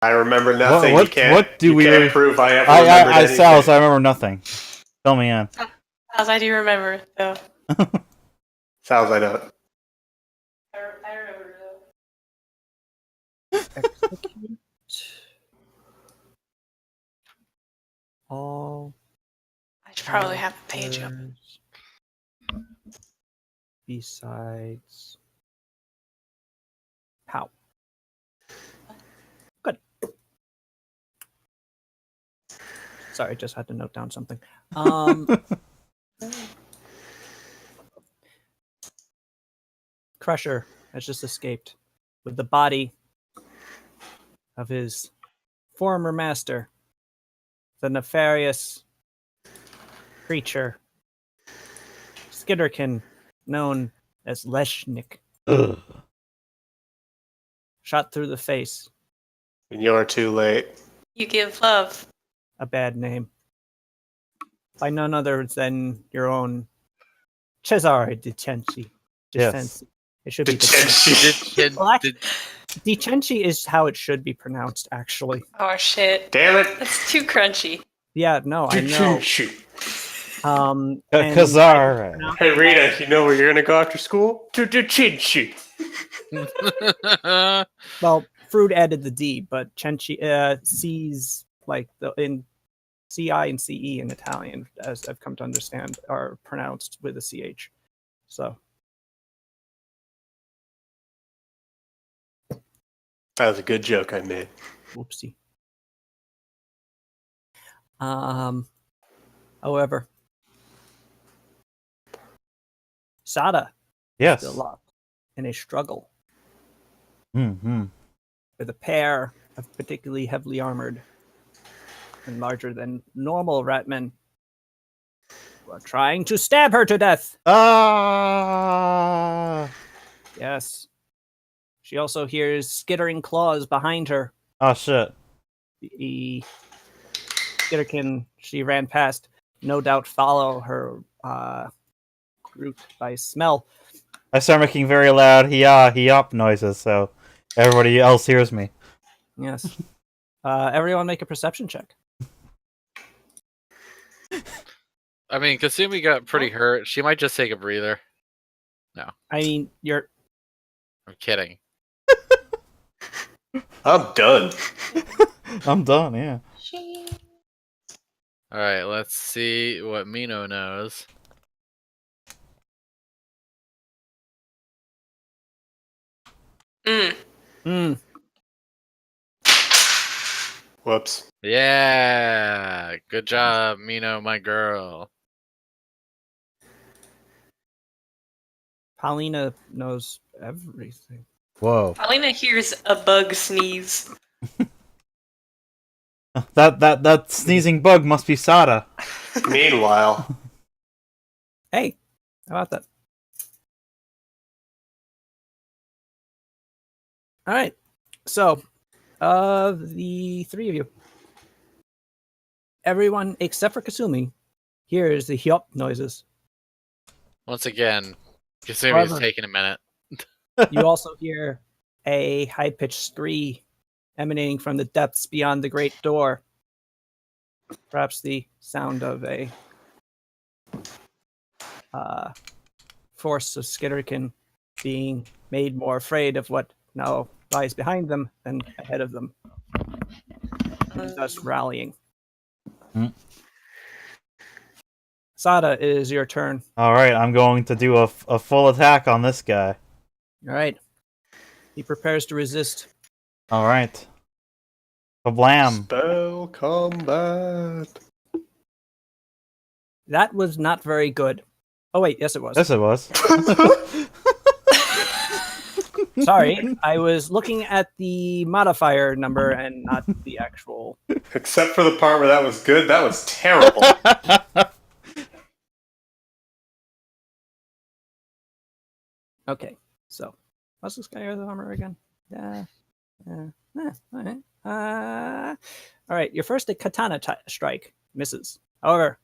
I remember nothing. What do you we can't prove I ever remembered anything. Salas, I remember nothing. Fill me in. As I do remember, though. Sounds I don't. I remember, Execute all I should probably have the page up. others besides how. Good. Sorry, just had to note down something. Crusher has just escaped with the body of his former master, the nefarious creature, Skitterkin, known as Leshnik. Ugh. Shot through the face. And you're too late. You give love. A bad name. By none other than your own Cesare Di Cenci. Yes. It should be Detention. Well, Di Cenci is how it should be pronounced, actually. Oh shit. Damn it. That's too crunchy. Yeah, no, I know. And Kazar. Hey Rita, you know where you're gonna go after school? To Detention. Well, Frood added the D, but Cenci C's like in CI and CE in Italian, as I've come to understand, are pronounced with a CH. So That was a good joke I made. whoopsie. However, Sada Yes. still locked in a struggle Mm-hmm. with a pair of particularly heavily armored and larger than normal ratmen who are trying to stab her to death. Ah. Yes. She also hears skittering claws behind her. Oh shit. The Skitterkin she ran past no doubt follow her route by smell. I start making very loud he-up noises, so everybody else hears me. Yes. Everyone make a perception check. I mean, Kasumi got pretty hurt. She might just take a breather. I mean, you're... I'm kidding. I'm done. I'm done, yeah. Alright, let's see what Mino knows. Whoops. Yeah! Good job, Mino, my girl. Paulina knows everything. Whoa. Alina hears a bug sneeze. That sneezing bug must be Sada. Meanwhile, Hey, how about that? All right. So, the three of you, everyone except for Kasumi, hears the hyop noises. Once again, Kasumi's However- taking a minute. You also hear a high-pitched scream emanating from the depths beyond the great door. Perhaps the sound of a force of Skitterkin being made more afraid of what now lies behind them than ahead of them, and thus rallying. Hmm. Sada, it is your turn. Alright, I'm going to do a full attack on this guy. All right. He prepares to resist. Alright. Kablam. spell combat. That was not very good. Oh wait, yes it was. Yes, it was. Sorry, I was looking at the modifier number and not the actual. Except for the part where that was good, that was terrible. Okay, so what's this guy with the armor again? All right. All right, your first katana strike misses. However,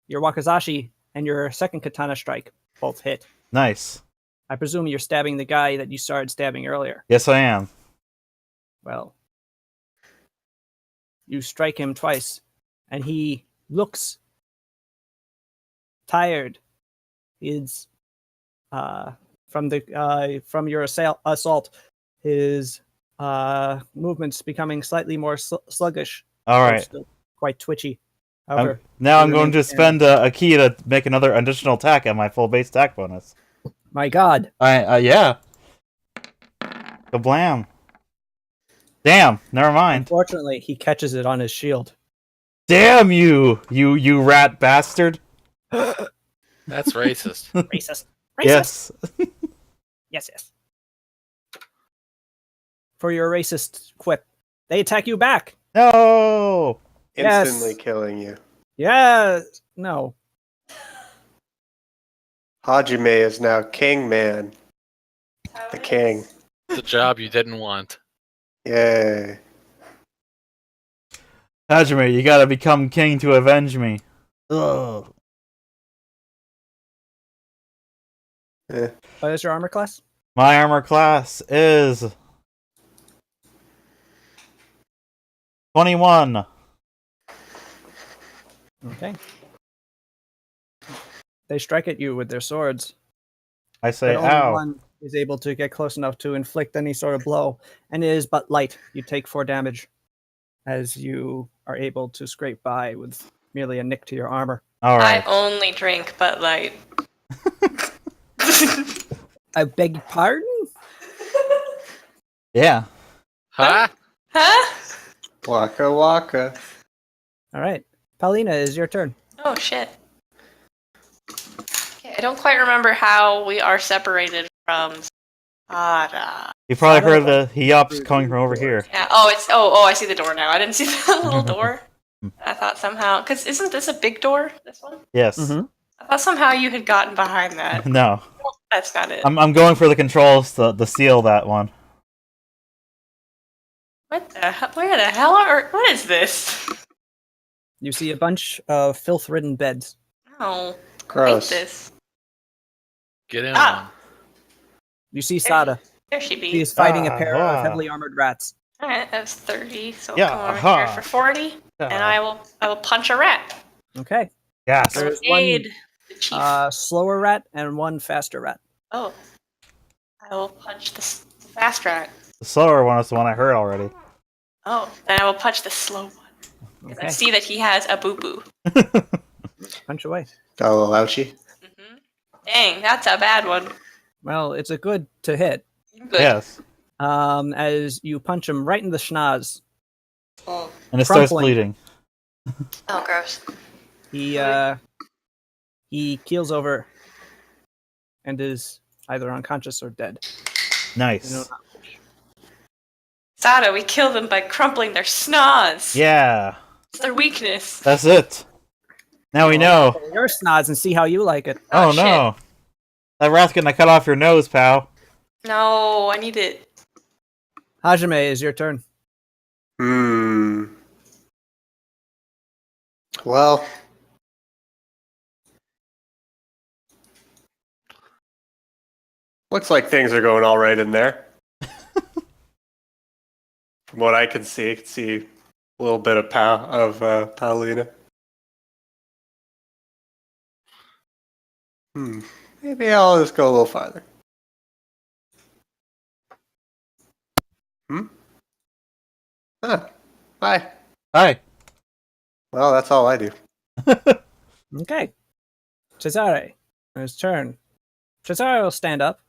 your wakizashi and your second katana strike both hit. Nice. I presume you're stabbing the guy that you started stabbing earlier. Yes, I am. Well, You strike him twice, and he looks tired. He's from your assault. His movements becoming slightly more sluggish. All though right. still quite twitchy. However, Now he I'm going to remains standing. spend a key to make another additional attack at my full base attack bonus. My God! Yeah. Kablam. Damn. Never mind. Unfortunately, he catches it on his shield. Damn you, you rat bastard. That's racist. Racist. Racist. Yes. Yes. For your racist quip, they attack you back. No. Yes. Instantly killing you. Yeah. No. Hajime is now King Man. The king. The job you didn't want. Yay. Hajime, you gotta become king to avenge me. Ugh. What is your armor class? My armor class is 21. Okay. They strike at you with their swords. I say, But only ow. one is able to get close enough to inflict any sort of blow, and it is but light. You take 4 damage as you are able to scrape by with merely a nick to your armor. All I right. only drink Bud Light. I beg your pardon? Yeah. Huh? Huh? Waka waka. All right. Paulina, is your turn. Oh shit. Okay, I don't quite remember how we are separated from Sada. You probably Shadow heard the Heops coming from over here. Yeah. Oh, it's I see the door now. I didn't see the little door. I thought somehow, because isn't this a big door? This one. Yes. Mm-hmm. I thought somehow you had gotten behind that. No. That's not it. I'm going for the controls to seal that one. What the hell? Where the hell are? What is this? You see a bunch of filth-ridden beds. Oh, I hate Gross. this. Get in Ah. on. You see Sada. There she She be. is fighting a pair Ah. of heavily armored rats. All right, that's 30. So Yeah, come over aha. here for 40, and I will punch a rat. Okay. Yes. There is Aid the chief. Slower rat and one faster rat. Oh, I will punch the fast rat. The slower one is the one I heard already. Oh, then I will punch the slow one. 'Cause I Okay. see that he has a boo boo. Punch away. Got a little ouchie. Dang, that's a bad one. Well, it's a good to hit. Good. Yes. As you punch him right in the schnoz. Oh, And it starts Crumpling. bleeding. oh gross. He keels over and is either unconscious or dead. Nice. You know, Sada, we kill them by crumpling their schnoz. Yeah. It's their weakness. That's it. Now we know. your schnoz and see how you like it. Oh, shit. no. That rat's gonna cut off your nose, pal. No, I need it. Hajime, is your turn. Well. Looks like things are going all right in there. From what I can see a little bit of Paulina. Maybe I'll just go a little farther. Huh. Bye. Hi. Well, that's all I do. Okay. Cesare, his turn. Cesare will stand up,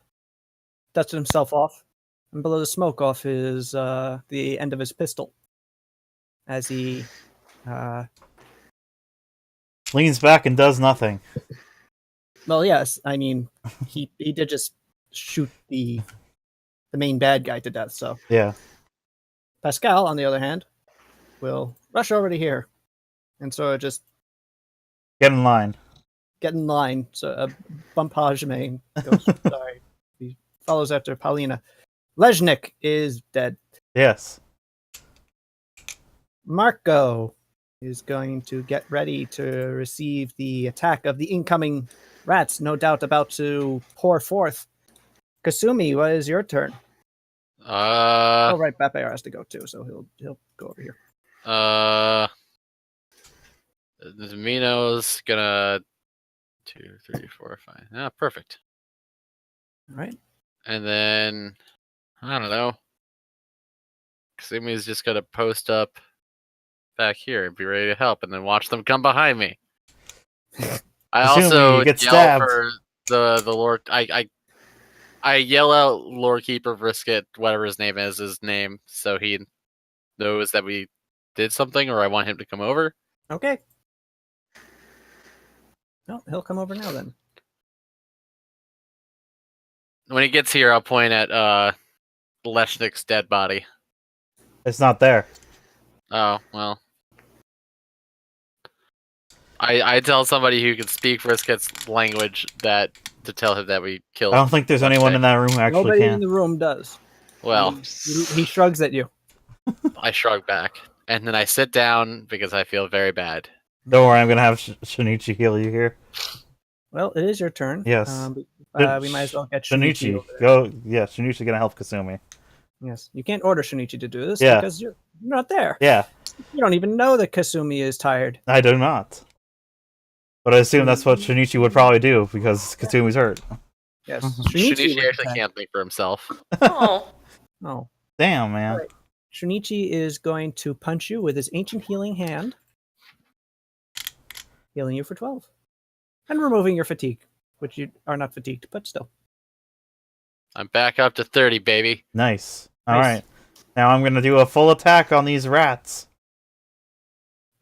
dust himself off, and blow the smoke off his the end of his pistol as he Leans back and does nothing. well, yes, I mean he did just shoot the main bad guy to death. So Yeah. Pascal, on the other hand, will rush over to here and sort of just Get in line. get in line. So bump Hajime and goes, sorry. He follows after Paulina. Leznik is dead. Yes. Marco is going to get ready to receive the attack of the incoming rats, no doubt about to pour forth. Kasumi, what is your turn? Oh, right, Bapayar has to go too, so he'll go over here. Mino's gonna 2, 3, 4, 5. Ah, perfect. All right. And then I don't know. Kasumi's just gonna post up back here and be ready to help, and then watch them come behind me. I Kasumi, also you get yell stabbed. for the lore. I yell out Lore Keeper Brisket, whatever his name is, so he knows that we did something, or I want him to come over. Okay. No, he'll come over now then. When he gets here, I'll point at Leshnik's dead body. It's not there. Oh well. I tell somebody who can speak Brisket's language to tell him that we killed. I don't think there's anyone in that room who actually Nobody in can. the room does. Well, He shrugs at you. I shrug back, and then I sit down because I feel very bad. Don't worry, I'm gonna have Shinichi heal you here. Well, it is your turn. Yes. We might as well get Shinichi. Shinichi, over there. go. Yeah, Shinichi's gonna help Kasumi. Yes, you can't order Shinichi to do this Yeah. because you're not there. Yeah, You don't even know that Kasumi is tired. I do not. But I assume that's what Shinichi would probably do because Kasumi's hurt. Yes, Shinichi would actually attack. can't think for himself. Oh, Oh, Damn, man. Alright. Shinichi is going to punch you with his ancient healing hand, healing you for 12, and removing your fatigue, which you are not fatigued, but still. I'm back up to 30, baby. Nice. Nice. Alright. Now I'm gonna do a full attack on these rats.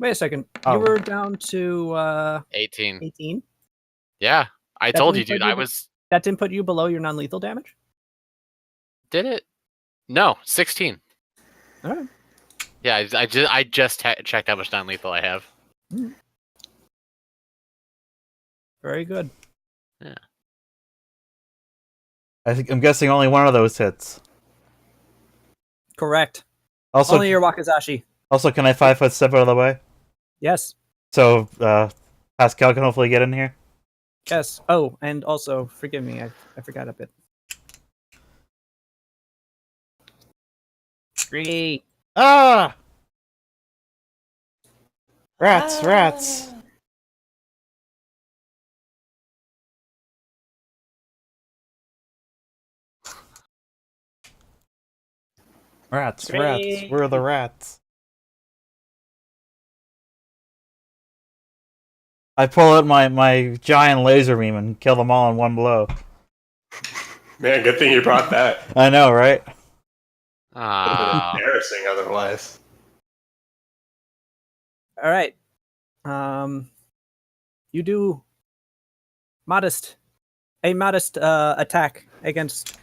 Wait a second. Oh. You were down to 18. 18. Yeah, I That told you, didn't dude. put you I be- was. That didn't put you below your non-lethal damage. Did it? No, 16. All right. Yeah, I just checked how much non-lethal I have. Very good. I'm guessing only one of those hits. Correct. Also, Only your Wakizashi. also, can I 5-foot step out of the way Yes. so Pascal can hopefully get in here? Yes. Oh, and also, forgive me, I forgot a bit. 3. Ah! Rats! Rats! Great. Where are the rats? I pull out my giant laser beam and kill them all in one blow. Man, good thing you brought that. I know, right? Would Ah, have been embarrassing otherwise. All right. You do a modest attack against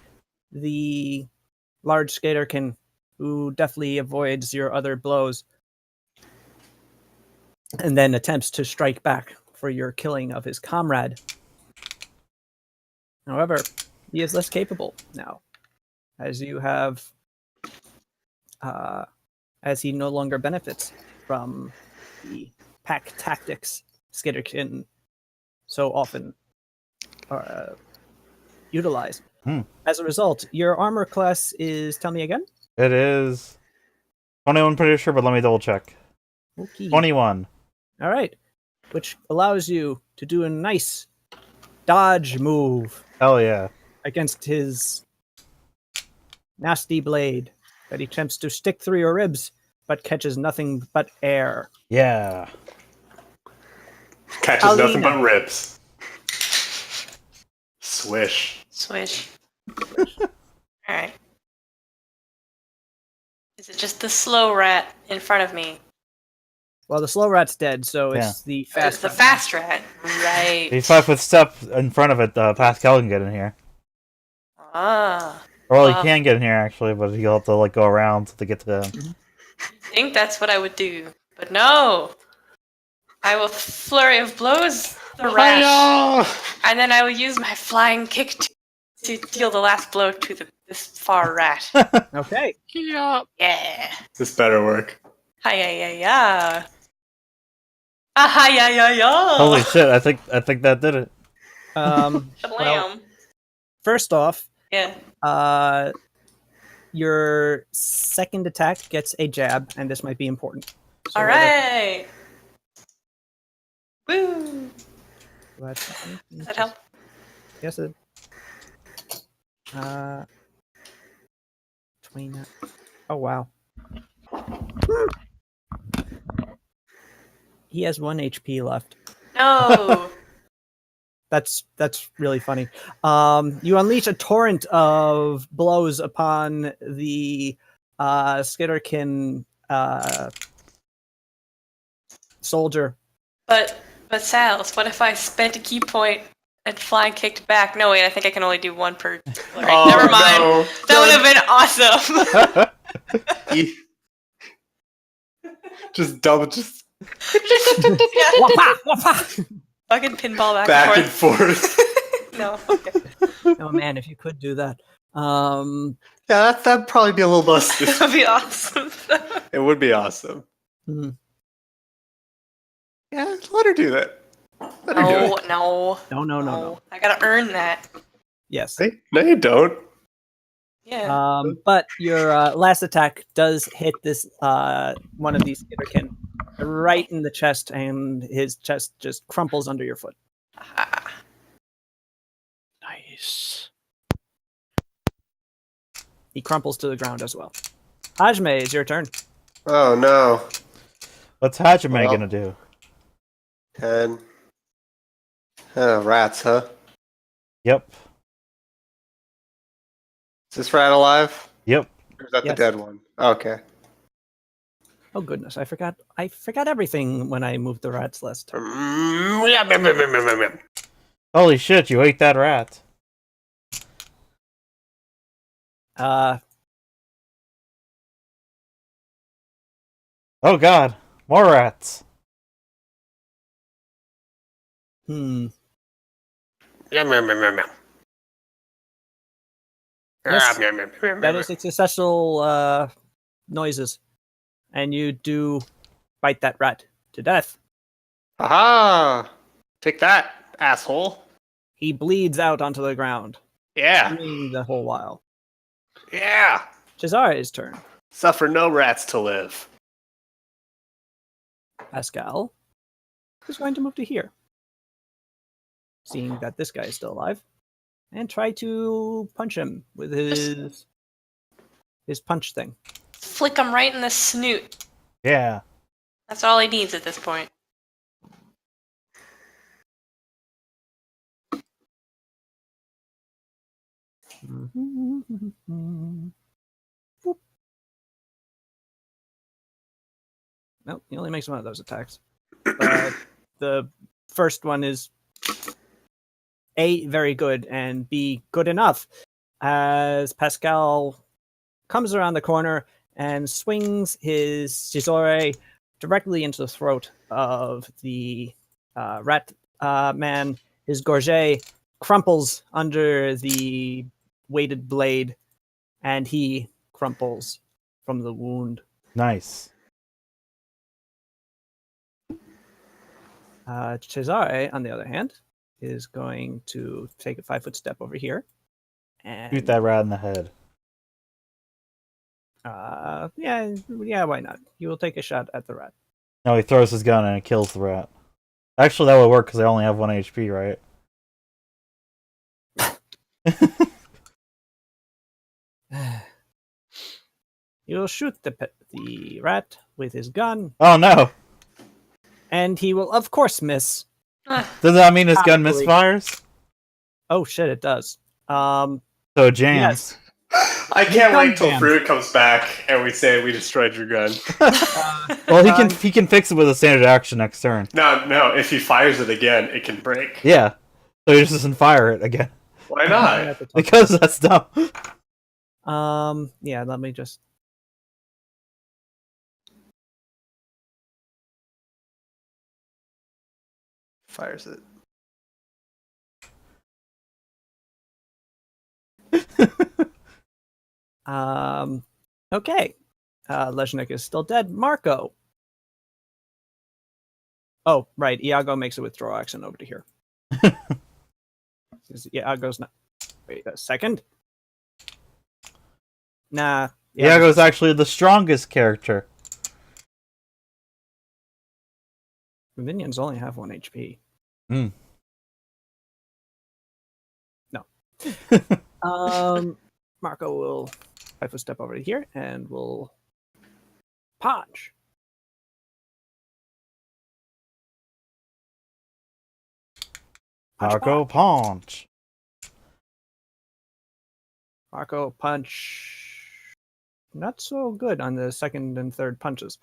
the large skaterkin, who definitely avoids your other blows, and then attempts to strike back for your killing of his comrade. However, he is less capable now, as you have, as he no longer benefits from the pack tactics Skitterkin so often utilize. As a result, your armor class is, tell me again? It is 21, pretty sure, but let me double check. Okay. 21. All right. Which allows you to do a nice dodge move Hell yeah. against his nasty blade that he attempts to stick through your ribs, but catches nothing but air. Yeah. Catches nothing Alina. but ribs. Swish. swish. All right. Is it just the slow rat in front of me? Well, the slow rat's dead, so it's the It's fast the rat. fast rat. Right. If 5-foot step in front of it, Pascal can get in here. Ah. Or well, he Well. can get in here actually, but he'll have to go around to get to him. I think that's what I would do. But no. I will flurry of blows the rat. Hi-ya! And then I will use my flying kick to deal the last blow to this far rat. Okay. yeah. Yeah. This better work. Hi-ya-ya-ya. Ah-hi-ya-ya-ya. Holy shit! I think that did it. Well, Shablam. first off, Yeah. your second attack gets a jab, and this might be important. All right. Woo! Does Does that help? Yes, it. 29. Oh wow. He has 1 HP left. No. That's really funny. You unleash a torrent of blows upon the Skitterkin soldier. but Sals, what if I spent a key point and flying kicked back? No wait, I think I can only do one per. Oh, Never mind. no. That would have been awesome. Just double, just Yeah. Wappa, wappa! Fucking pinball back and and forth. forth. No. Okay. Oh man, if you could do that. Yeah, that'd probably be a little busted. That would be awesome. It would be awesome. hmm. Yeah, let her do that. Let her do No, it. no, No. I gotta earn that. Yes. Hey, no, you don't. Yeah. But your last attack does hit this one of these Skitterkin right in the chest, and his chest just crumples under your foot. Ah. Nice. He crumples to the ground as well. Hajime, it's your turn. Oh no. What's Hajime Well. gonna do? 10. Rats, huh? Yep. Is this rat alive? Yep. Or is that Yes. the dead one? Okay. Oh goodness, I forgot everything when I moved the rats list. Holy shit, you ate that rat. Oh god, more rats. Yes. That is successful noises. And you do bite that rat to death. Aha! Take that, asshole. He bleeds out onto the ground, Yeah. screaming the whole while. Yeah. Cesare's turn. Suffer no rats to live. Pascal is going to move to here, seeing that this guy is still alive, and try to punch him with his punch thing. Flick him right in the snoot. Yeah. That's all he needs at this point. Boop. Nope, he only makes one of those attacks. But the first one is A, very good, and B, good enough. As Pascal comes around the corner and swings his Shizore directly into the throat of the rat man. His gorget crumples under the weighted blade, and he crumples from the wound. Nice. Cesare, on the other hand, is going to take a 5-foot step over here. And Shoot that rat in the head. yeah, why not? He will take a shot at the rat. No, he throws his gun and it kills the rat. Actually, that would work because I only have 1 HP, right? He will shoot the rat with his gun, Oh no! and he will, of course, miss. Does that mean his gun Probably. misfires? Oh shit, it does. So it jams. I can't gun wait till jams. Fruit comes back and we say we destroyed your gun. Well, he can fix it with a standard action next turn. No, if he fires it again, it can break. Yeah. So he just doesn't fire it again. Why not? Because that's dumb. Yeah, let me just. Fires it. Okay. Leshnik is still dead. Marco. Oh, right. Iago makes a withdrawal action over to here. Iago's not. Wait a second. Nah. Iago's actually the strongest character. Minions only have 1 HP. Hmm. No. Marco will 5-foot step over to here and will punch. Marco punch. Marco punch. Not so good on the second and third punches.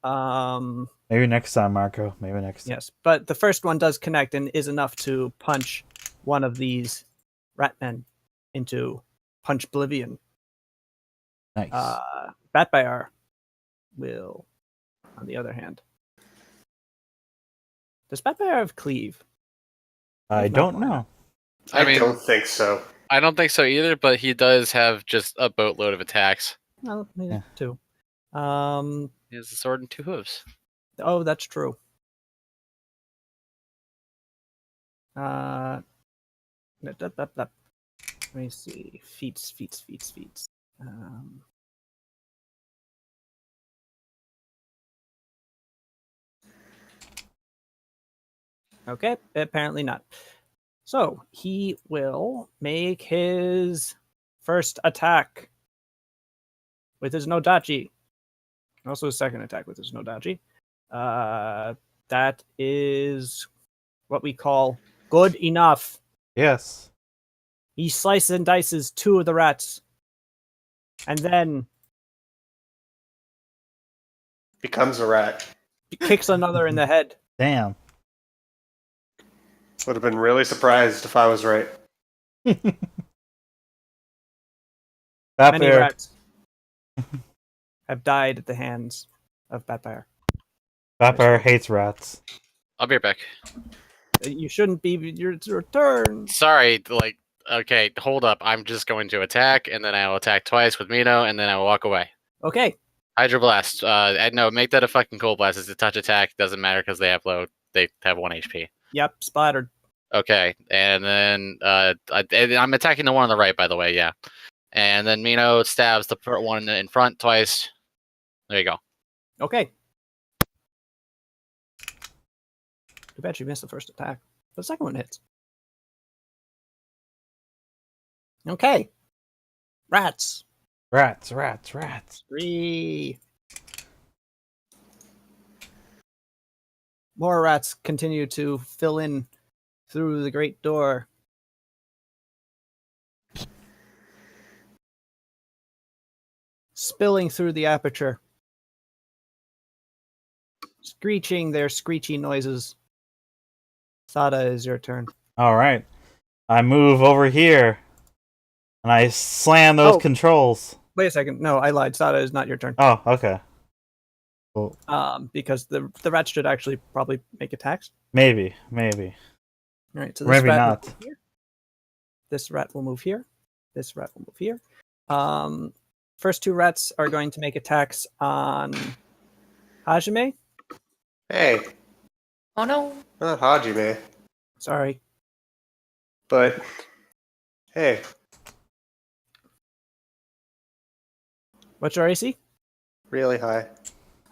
Maybe next time, Marco. Maybe next time. Yes, but the first one does connect and is enough to punch one of these rat men into punch oblivion. Nice. Batbear will, on the other hand. Does Batbear have cleave? I don't know. I mean, don't think so. I don't think so either, but he does have just a boatload of attacks. Well, maybe Yeah. 2. He has a sword and 2 hooves. Oh, that's true. Let me see. Feats. Okay, apparently not. So he will make his first attack with his Nodachi. Also his second attack with his Nodachi. That is what we call good enough. Yes. He slices and dices 2 of the rats. And then Becomes a rat. kicks another in the head. Damn. Would have been really surprised if I was right. Many Batbear. rats have died at the hands of Batbear. Batbear hates rats. I'll be right back. You shouldn't be. It's your turn. Sorry, okay, hold up. I'm just going to attack, and then I will attack twice with Mino, and then I will walk away. Okay. Hydro Blast. No, make that a fucking Cold Blast. It's a touch attack. Doesn't matter because they have 1 HP. Yep. Splattered. Okay, and then I'm attacking the one on the right, by the way, yeah. And then Mino stabs the one in front twice. There you go. Okay. Too bad you missed the first attack. The second one hits. Okay. Rats. Rats. 3. More rats continue to fill in through the great door. Spilling through the aperture. Screeching their screechy noises. Sada, is your turn. All right. I move over here, and I slam those Oh. controls. Wait a second. No, I lied. Sada is not your turn. Oh, okay. Well, Because the rats should actually probably make attacks. maybe. All right, so this Maybe rat not. will move here. This rat will move here. This rat will move here. First 2 rats are going to make attacks on Hajime. Hey, Oh no. not Hajime, Sorry. but hey, What's your AC? really high.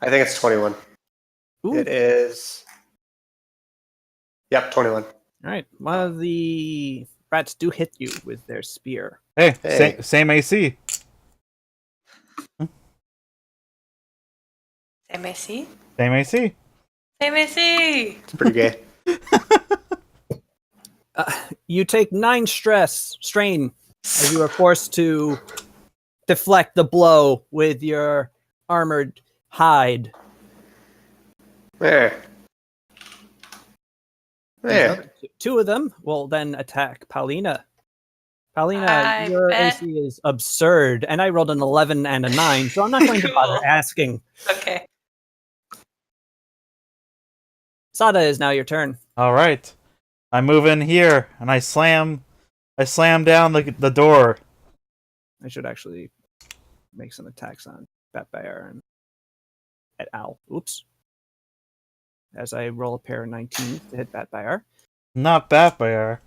I think it's 21. Ooh. It is. Yep, 21. All right. One of the rats do hit you with their spear. Hey, Hey. Same AC. Same AC? Same AC. Same AC! It's pretty gay. You take 9 strain, as you are forced to deflect the blow with your armored hide. There. These There. other 2 of them will then attack Paulina. Paulina, I your bet. AC is absurd, and I rolled an 11 and a 9, so I'm not going to bother Cool. asking. Okay. Sada, is now your turn. All right. I move in here, and I slam down the door. I should actually make some attacks on Batbear and et al. Oops. As I roll a pair of 19s to hit Batbear. Not Batbear.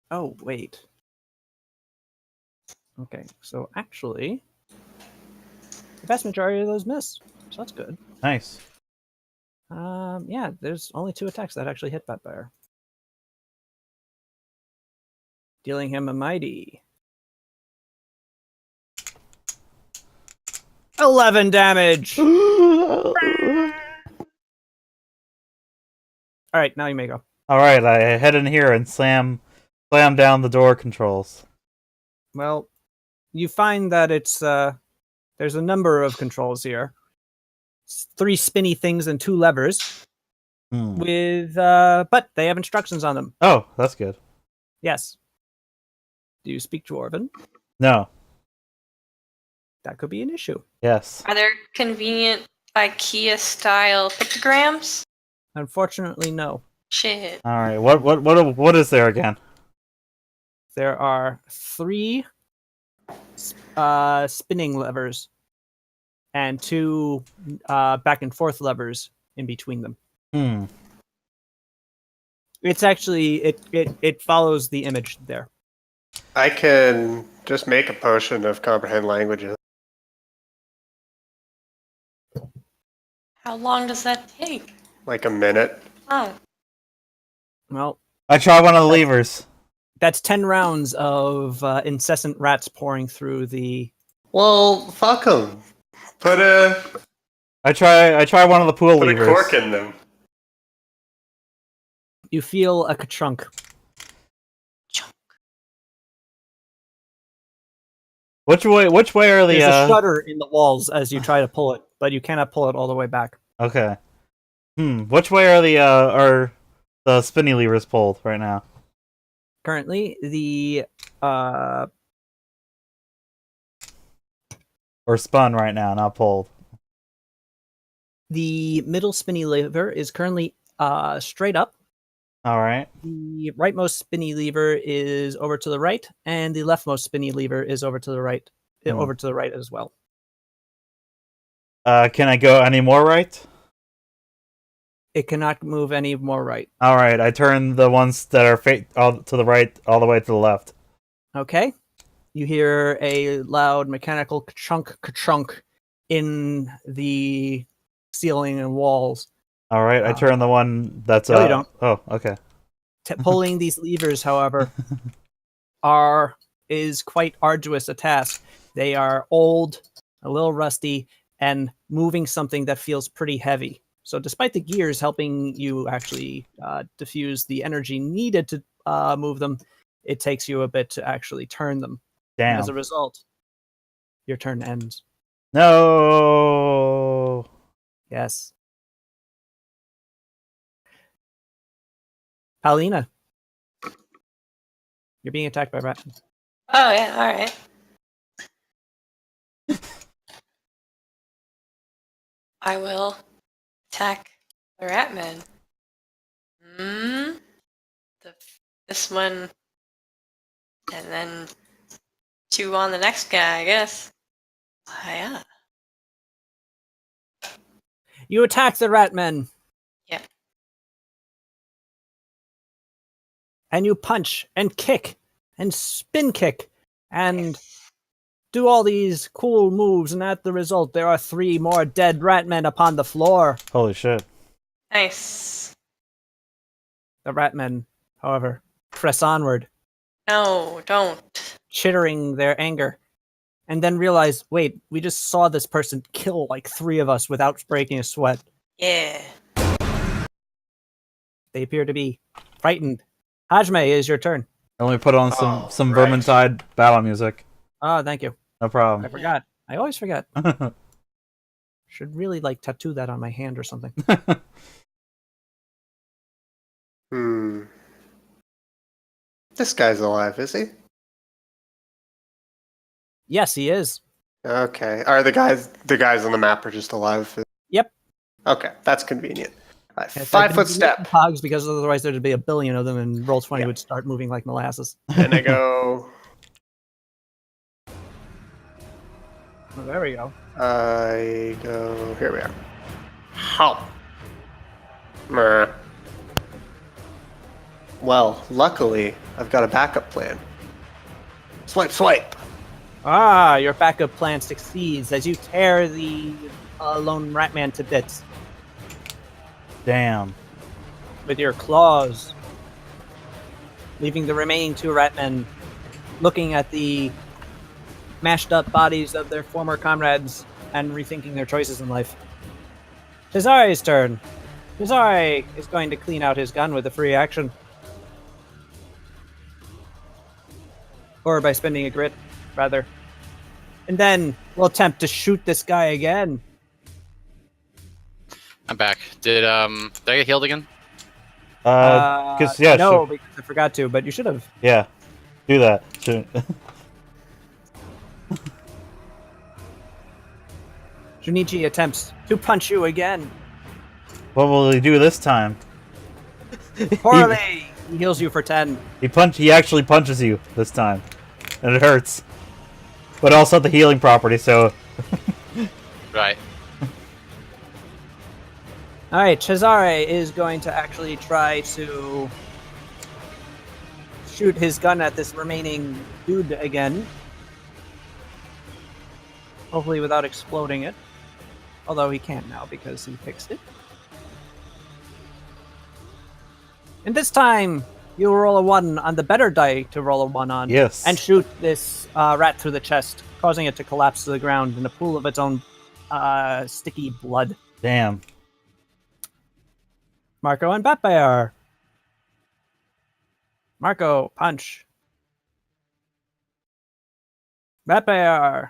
Oh, wait. Okay, so actually, the vast majority of those miss. So that's good. Nice. Yeah, there's only 2 attacks that actually hit that bear. Dealing him a mighty 11 damage! All Alright, now you may go. right, I head in here and slam down the door controls. Well, you find that it's there's a number of controls here. 3 spinny things and 2 levers with but they have instructions on them. Oh, that's good. Yes. Do you speak Dwarven? No. That could be an issue. Yes. Are there convenient IKEA style pictograms? Unfortunately, no. Shit. All right. What is there again? There are 3 spinning levers and 2 back and forth levers in between them. It's actually it follows the image there. I can just make a potion of comprehend languages. How long does that take? Like a minute. Oh. Well, I try one of the levers. that's 10 rounds of incessant rats pouring through the. Well, fuck them. Put a I try one of the pool put a levers. cork in them. You feel a ka-chunk. Which way are the There's a shudder in the walls as you try to pull it, but you cannot pull it all the way back. Okay. Which way are the spinny levers pulled right now? Currently, the Or spun right now, not pulled. the middle spinny lever is currently straight up. All right. The rightmost spinny lever is over to the right, and the leftmost spinny lever is over to the right, over to the right as well. Can I go any more right? It cannot move any more right. All right. I turn the ones that are to the right all the way to the left. Okay. You hear a loud mechanical ka-chunk in the ceiling and walls. All right. I turn the one that's. No, you don't. Oh, okay. Pulling these levers, however, is quite arduous a task. They are old, a little rusty, and moving something that feels pretty heavy. So despite the gears helping you actually diffuse the energy needed to move them, it takes you a bit to actually turn them. Damn. As a result, your turn ends. No. Yes. Paulina, you're being attacked by rat. Oh yeah, alright. I will attack the Ratman. This one, and then 2 on the next guy, I guess. Yeah. You attack the Ratmen. Yep. And you punch and kick and spin kick and do all these cool moves, and at the result, there are 3 more dead Ratmen upon the floor. Holy shit. Nice. The Ratmen, however, press onward, No, don't. chittering their anger, and then realize, wait, we just saw this person kill like 3 of us without breaking a sweat. Yeah. They appear to be frightened. Hajime, is your turn. Let me put on some Vermintide battle music. Oh, thank you. No I problem. forgot. I always forget. Should really tattoo that on my hand or something. This guy's alive, is he? Yes, he is. Okay. Are the guys on the map are just alive? Yep. Okay, that's convenient. It's like 5 foot the step. Pogs, because otherwise there'd be a billion of them, and Roll20 would start moving like molasses. And I go. Oh, there we go. I go. Here we are. How? Well, luckily, I've got a backup plan. Swipe, swipe. Ah, your backup plan succeeds as you tear the lone Ratman to bits Damn. with your claws, leaving the remaining 2 Ratmen looking at the mashed up bodies of their former comrades and rethinking their choices in life. Cesare's turn. Cesare is going to clean out his gun with a free action. Or by spending a grit, rather. And then we'll attempt to shoot this guy again. I'm back. Did I get healed again? Cause yeah, no, sure. because I forgot to, but you should have. Yeah, do that. Sure. Junichi attempts to punch you again. What will he do this time? Poorly! He heals you for 10. He actually punches you this time, and it hurts. But also the healing property, so Right. Alright, Cesare is going to actually try to shoot his gun at this remaining dude again. Hopefully without exploding it. Although he can't now because he fixed it. And this time, you'll roll a 1 on the better die to roll a 1 on. yes. And shoot this rat through the chest, causing it to collapse to the ground in a pool of its own sticky blood. Damn. Marco and Batbear. Marco, punch. Batbear.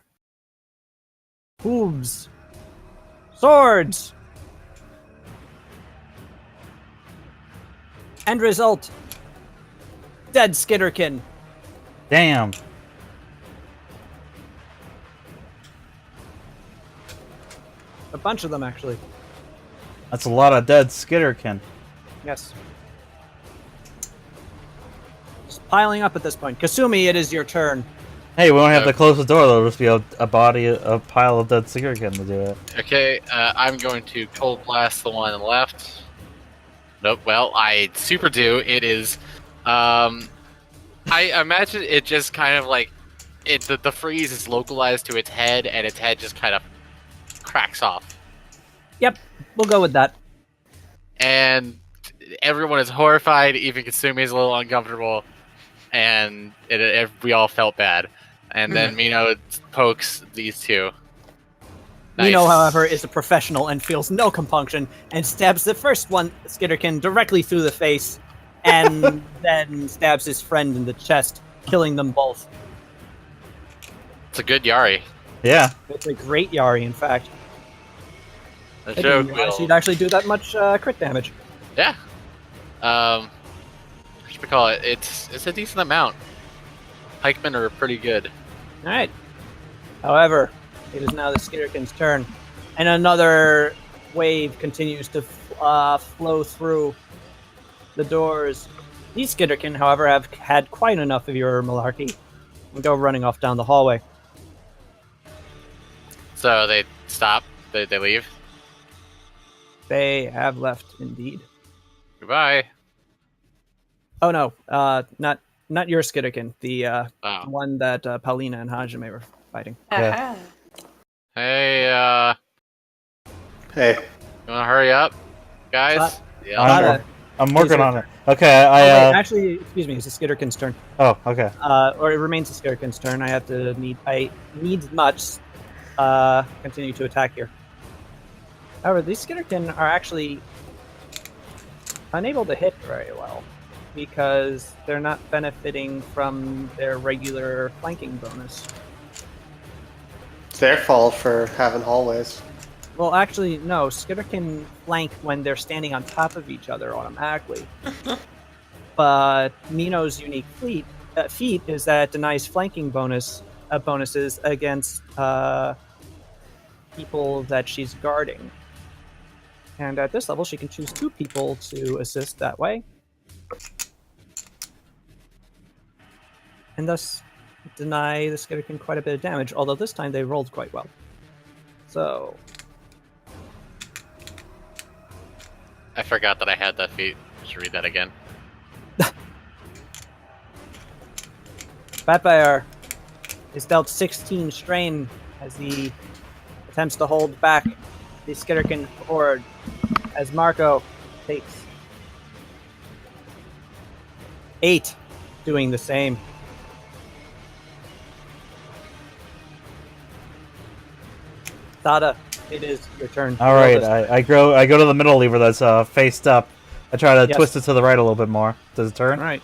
Hooves. Swords. End result. Dead Skitterkin. Damn. A bunch of them, actually. That's a lot of dead Skitterkin. Yes. Just piling up at this point. Kasumi, it is your turn. Hey, we won't have to close the door. There'll just be a pile of dead Skitterkin to do it. Okay, I'm going to cold blast the one on the left. Nope. Well, I super do. It is. I imagine it just kind of like the freeze is localized to its head, and its head just kind of cracks off. Yep, we'll go with that. And everyone is horrified. Even Kasumi is a little uncomfortable, and we all felt bad. And then Mino pokes these two. Mino, Nice. however, is a professional and feels no compunction and stabs the first one, Skitterkin, directly through the face, and then stabs his friend in the chest, killing them both. It's a good Yari. Yeah. It's a great Yari, in fact. The I didn't joke realize will. he'd actually do that much crit damage. Yeah. What should we call it? It's a decent amount. Pikemen are pretty good. Alright. However, it is now the Skitterkin's turn, and another wave continues to flow through the doors. These Skitterkin, however, have had quite enough of your malarkey and go running off down the hallway. So they stop. They leave. They have left, indeed. Goodbye. Oh no, not your Skitterkin, the Oh. one that Paulina and Hajime were fighting. Yeah. Uh-huh. Hey, Hey, you wanna hurry up, guys? Not- Yeah. I'm, Not I'm working your on it. turn. Okay, Oh, I wait, actually, excuse me, it's the Skitterkin's turn. oh, okay. Or it remains the Skitterkin's turn. I need much continue to attack here. However, these Skitterkin are actually unable to hit very well because they're not benefiting from their regular flanking bonus. it's their fault for having hallways. Well, actually, no. Skitterkin flank when they're standing on top of each other automatically. But Mino's unique feat is that it denies flanking bonuses against people that she's guarding. And at this level, she can choose 2 people to assist that way. And thus deny the Skitterkin quite a bit of damage, although this time they rolled quite well. So, I forgot that I had that feat. I should read that again. Pathfinder is dealt 16 strain as he attempts to hold back the Skitterkin horde, as Marco takes 8, doing the same. Sada, it is your turn. All right, I go to the middle lever that's faced up. I try to Yes. twist it to the right a little bit more. Does it turn? All right.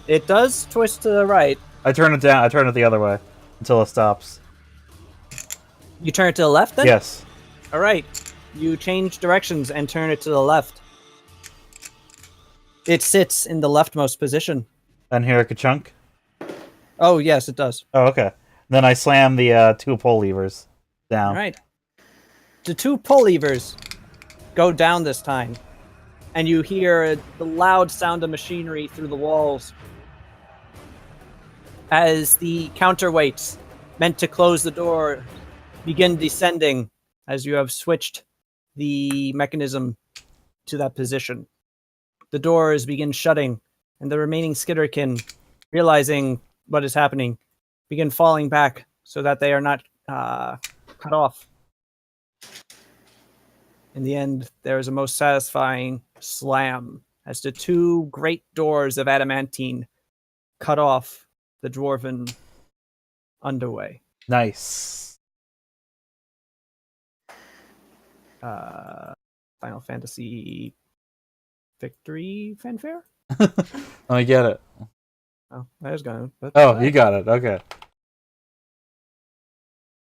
It does twist to the right. I turn it down. I turn it the other way until it stops. You turn it to the left then? Yes. All right. You change directions and turn it to the left. It sits in the leftmost position. And here a chunk. Oh, yes, it does. Oh, okay. Then I slam the 2 pull levers down. All right. The 2 pull levers go down this time, and you hear the loud sound of machinery through the walls as the counterweights meant to close the door begin descending as you have switched the mechanism to that position. The doors begin shutting, and the remaining Skitterkin, realizing what is happening, begin falling back so that they are not cut off. In the end, there is a most satisfying slam as the 2 great doors of adamantine cut off the dwarven underway. Nice. Final Fantasy victory fanfare? I get it. Oh, I was going. But Oh, you got it. Okay.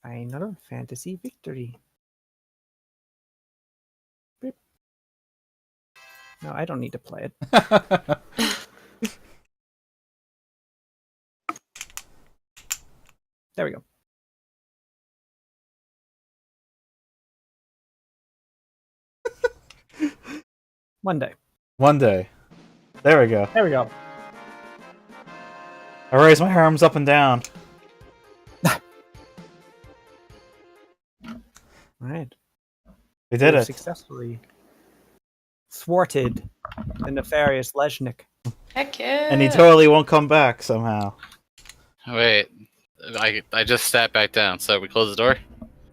Final Fantasy victory. Beep. No, I don't need to play it. There we go. One day. One day. There we go. There we go. I raise my arms up and down. All right. We did You it. successfully thwarted the nefarious Leznik. Heck yeah. And he totally won't come back somehow. Wait, I just sat back down. So we close the door.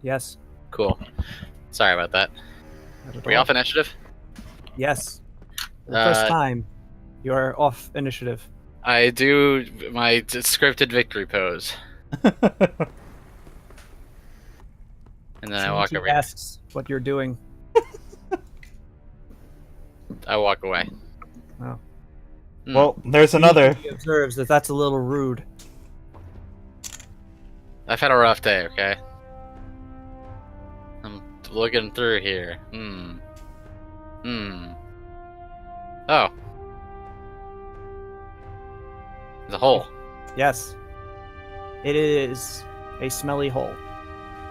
Yes. Cool. Sorry about that. Not at Are we all. off initiative? Yes. For the first time, you're off initiative. I do my scripted victory pose, and then I walk He over. Here. asks what you're doing. I walk away. Oh. Well, there's another. He observes that that's a little rude. I've had a rough day. Okay. I'm looking through here. Oh. There's a hole. Yes. It is a smelly hole.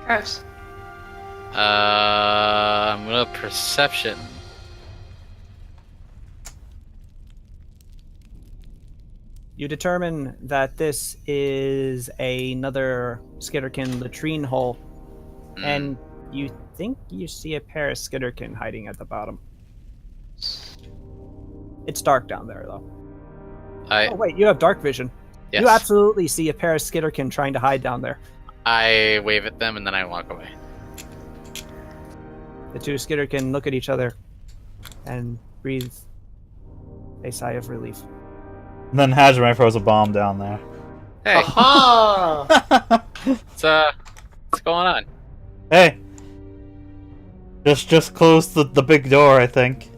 Gross. I'm gonna perception. You determine that this is another Skitterkin latrine hole, and you think you see a pair of Skitterkin hiding at the bottom. It's dark down there, though. Oh, wait, you have dark vision. Yes. You absolutely see a pair of Skitterkin trying to hide down there. I wave at them and then I walk away. The 2 Skitterkin look at each other and breathe a sigh of relief. And then Hajime throws a bomb down there. Hey, Aha! what's going on? Hey! Just close the big door, I think.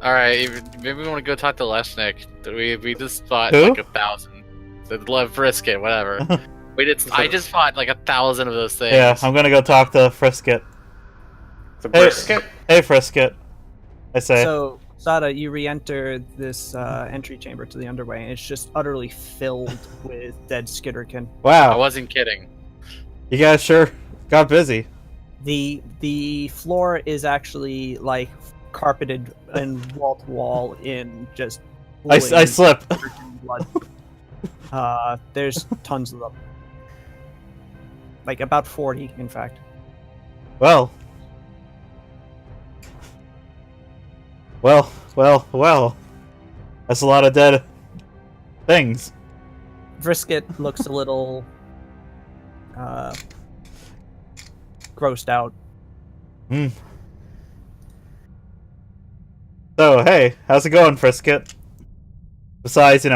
Alright, maybe we want to go talk to Leshnik. We just fought Who? like 1,000. The Love Frisket, whatever. I just fought like 1,000 of those things. Yeah, I'm gonna go talk to Frisket. The brisket? Hey, Frisket. I say. So, Sada, you re-enter this entry chamber to the underway, and it's just utterly filled with dead Skitterkin. I Wow, wasn't kidding. you guys sure got busy. The floor is actually like carpeted and wall to wall in just I pooling slip. Skitterkin blood. There's tons of them, like about 40, in fact. Well. Well. That's a lot of dead things. Brisket looks a little grossed out. Hmm. So, hey, how's it going, Frisket? Besides,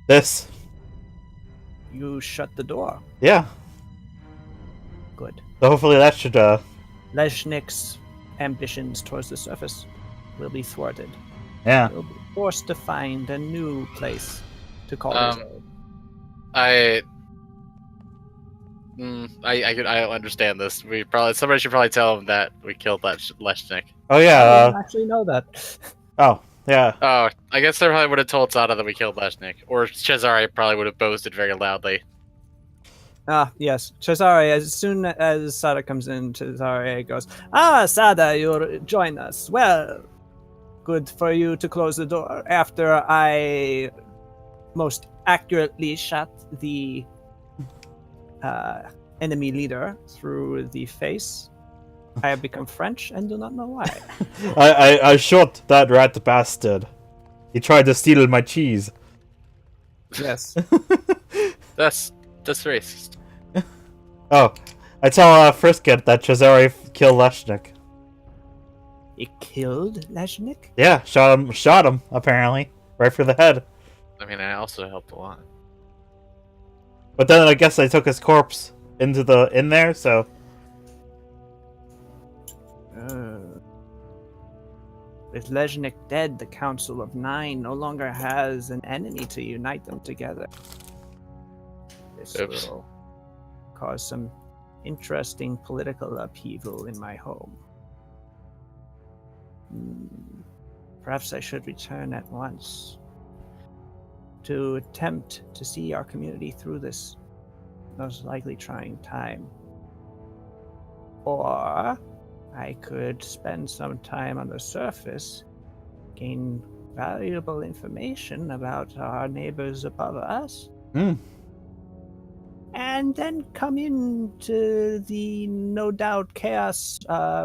this. You shut the door. Yeah. Good. So hopefully that should, Leshnik's ambitions towards the surface will be thwarted. yeah. He'll be forced to find a new place to call his own. I understand this. Somebody should probably tell him that we killed Leshnik. Oh, I yeah, didn't actually know that. oh, yeah. Oh, I guess they probably would have told Sada that we killed Leshnik, or Cesare probably would have boasted very loudly. Yes. Cesare, as soon as Sada comes in, Cesare goes, "Ah, Sada, you'll join us. Well, good for you to close the door after I most accurately shot the enemy leader through the face. I have become French and do not know why." I shot that rat bastard. He tried to steal my cheese. Yes. That's racist. Oh, I tell Frisket that Cesare killed Leshnik. He killed Leshnik? Yeah, shot him, apparently. Right for the head. I mean, I also helped a lot. But then I guess I took his corpse in there, so... With Leshnik dead, the Council of Nine no longer has an enemy to unite them together. This Oops. will cause some interesting political upheaval in my home. Perhaps I should return at once to attempt to see our community through this most likely trying time. Or I could spend some time on the surface, gain valuable information about our neighbors above us, and then come into the no doubt chaos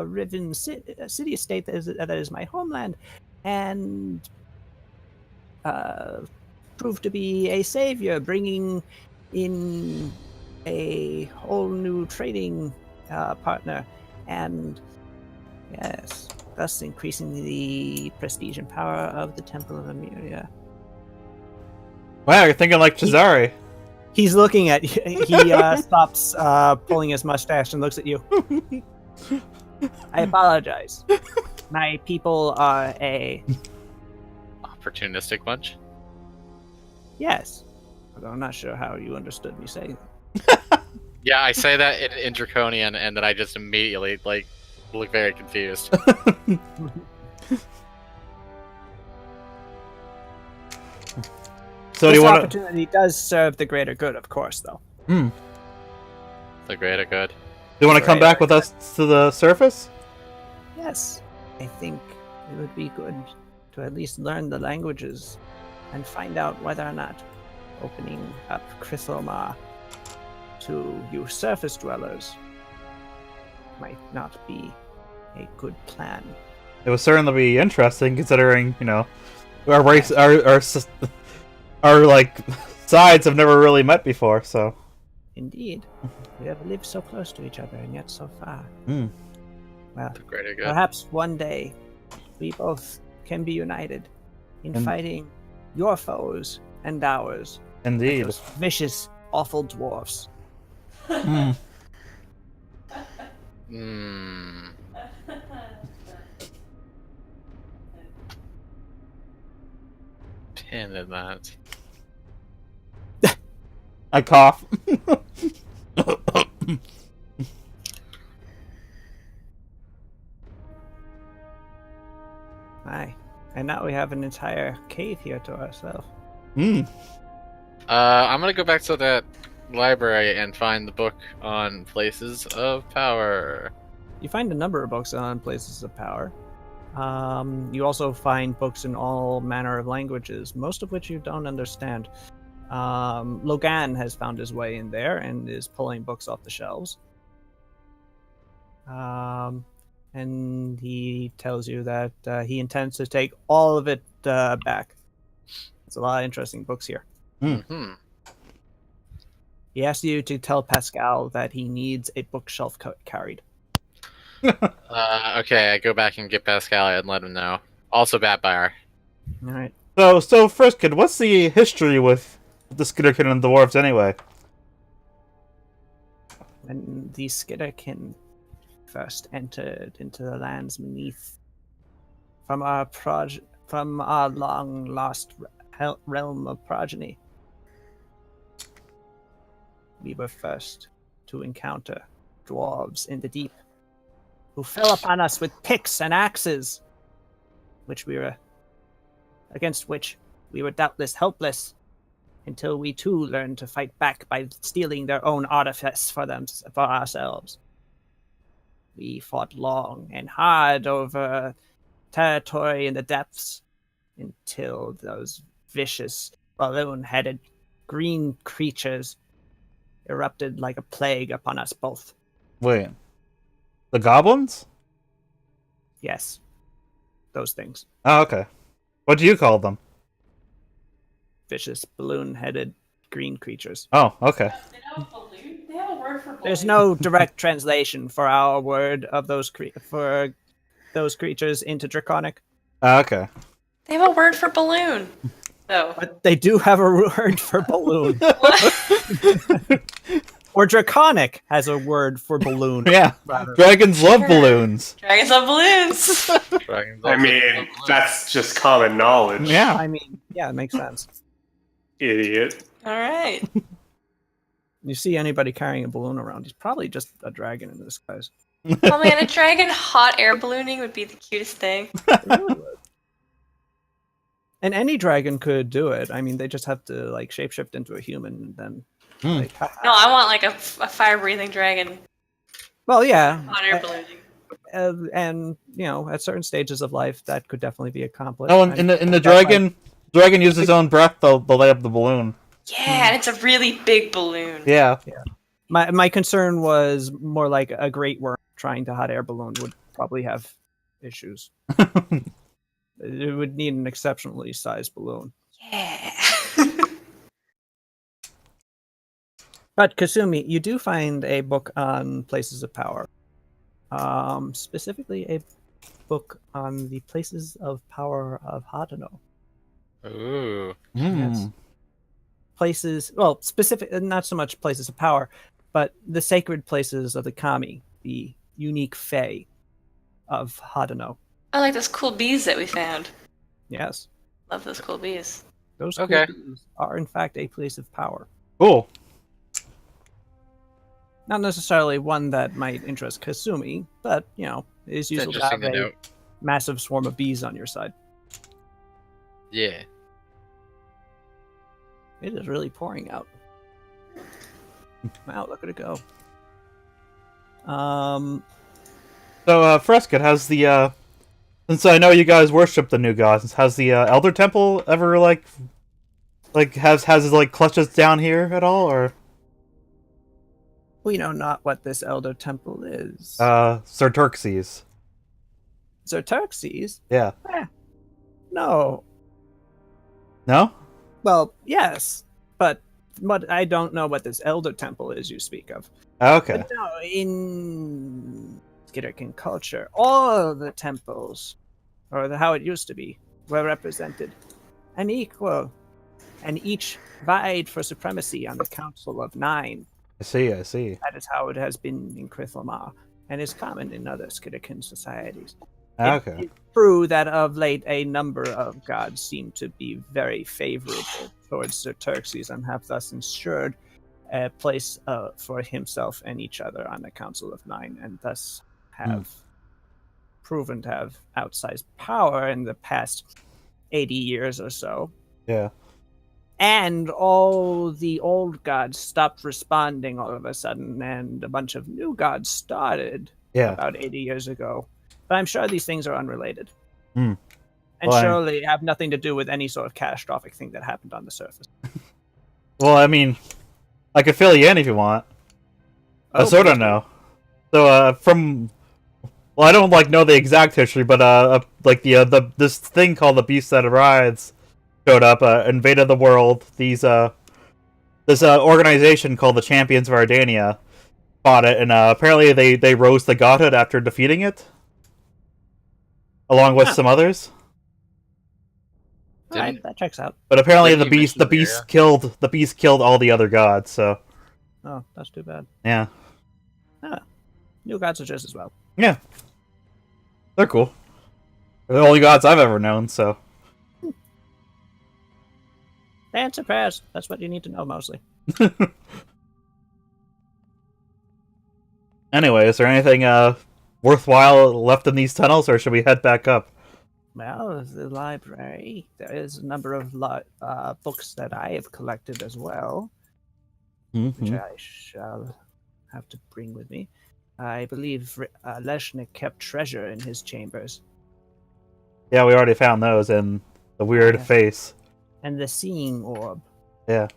riven city-state that is my homeland, and prove to be a savior, bringing in a whole new trading partner, and yes, thus increasing the prestige and power of the Temple of Amelia. Wow, you're thinking like Cesare. He's looking at you. He stops pulling his mustache and looks at you. I apologize. My people are a... Opportunistic bunch? Yes. Although I'm not sure how you understood me saying that. Yeah, I say that in Draconian, and then I just immediately, look very confused. So this do you want opportunity does serve the greater good, of course, though. The greater good. Do you want to come back with us to the surface? Yes. I think it would be good to at least learn the languages and find out whether or not opening up Chrysomar to you surface dwellers might not be a good plan. It would certainly be interesting, considering, our race, our sides have never really met before, so... Indeed. We have lived so close to each other, and yet so far. Well, The greater good. perhaps one day we both can be united in fighting your foes and ours. Indeed. Those vicious, awful dwarfs. Pin in that. I cough. Aye. And now we have an entire cave here to ourselves. I'm gonna go back to that library and find the book on places of power. You find a number of books on places of power. You also find books in all manner of languages, most of which you don't understand. Logan has found his way in there and is pulling books off the shelves. And he tells you that he intends to take all of it back. There's a lot of interesting books here. Hmm. He asked you to tell Pascal that he needs a bookshelf carried. Okay, I go back and get Pascal and let him know. Also, Batfire. All right. So first, kid, what's the history with the Skitterkin and the dwarves anyway? When the Skitterkin first entered into the lands beneath, from our long lost realm of progeny, we were first to encounter dwarves in the deep, who fell upon us with picks and axes, against which we were doubtless helpless, until we too learned to fight back by stealing their own artifice for ourselves. We fought long and hard over territory in the depths, until those vicious, balloon-headed green creatures erupted like a plague upon us both. Wait, the goblins? Yes, those things. Oh, okay. What do you call them? Vicious, balloon-headed green creatures. Oh, okay. They have a word for There's no direct translation for our word of those for those creatures into Draconic, Okay. They have a word for balloon. though. but they do have a word for balloon. Or Draconic has a word for balloon. Yeah. Rather. Dragons love balloons. Dragons love balloons. Dragons I also mean, love that's just common knowledge. Yeah. I mean, yeah, it makes sense. Idiot. All right. You see anybody carrying a balloon around, he's probably just a dragon in disguise. Oh man, a dragon hot air ballooning would be the cutest thing. It really would. And any dragon could do it. I mean, they just have to like shapeshift into a human and then like. No, I want like a fire breathing dragon Well, yeah. hot air ballooning. And you know, at certain stages of life, that could definitely be accomplished. Oh, and in the dragon uses his own breath. They'll light up the balloon. Yeah, and it's a really big balloon. Yeah. My concern was more like a great worm trying to hot air balloon would probably have issues. It would need an exceptionally sized balloon. Yeah. But Kasumi, you do find a book on places of power. Specifically a book on the places of power of Hadano. Ooh. Yes. Places, well, specific, not so much places of power, but the sacred places of the Kami, the unique fae of Hadano. I like those cool bees that we found. Yes, Love those cool bees. those Okay. bees are in fact a place of power. Cool. Not necessarily one that might interest Kasumi, but you know, it is It's useful to interesting have to a note. massive swarm of bees on your side. Yeah. It is really pouring out. Wow, look at it go. So, Fresket, has the since I know you guys worship the new gods, has the Elder Temple ever has it like clutches down here at all, or We know not what this Elder Temple is. Sir Turxes? Xerxes? Yeah. No. No? Well, yes, but I don't know what this Elder Temple is you speak of. Okay. But no, in Skitterkin culture, all the temples, or how it used to be, were represented and equal, and each vied for supremacy on the Council of Nine. I see. That is how it has been in Krithlamar, and is common in other Skitterkin societies. Okay. It is true that of late a number of gods seem to be very favorable towards Sir Xerxes and have thus ensured a place for himself and each other on the Council of Nine, and thus have proven to have outsized power in the past 80 years or so. Yeah. And all the old gods stopped responding all of a sudden, and a bunch of new gods started Yeah. about 80 years ago. But I'm sure these things are unrelated. Hmm. And Well, surely have nothing to do with any sort of catastrophic thing that happened on the surface. Well, I mean, I could fill you in if you want. I sort of please do. know. So, well, I don't know the exact history, but like this thing called the Beast That Rides showed up, invaded the world. This organization called the Champions of Ardania fought it, and apparently they rose to godhood after defeating it, along with Huh. some others. All right, Didn't- that checks out. But apparently Didn't you mention the beast killed all the other gods. So Oh, that's too bad. yeah, New gods are just as well. yeah, they're cool. They're the only gods I've ever known. So Dance and prayers. That's what you need to know mostly. anyway, is there anything worthwhile left in these tunnels, or should we head back up? Well, the library. There is a number of books that I have collected as well, which I shall have to bring with me. I believe Leshnik kept treasure in his chambers. Yeah, we already found those in the weird Yeah. face. And the seeing orb. Yeah.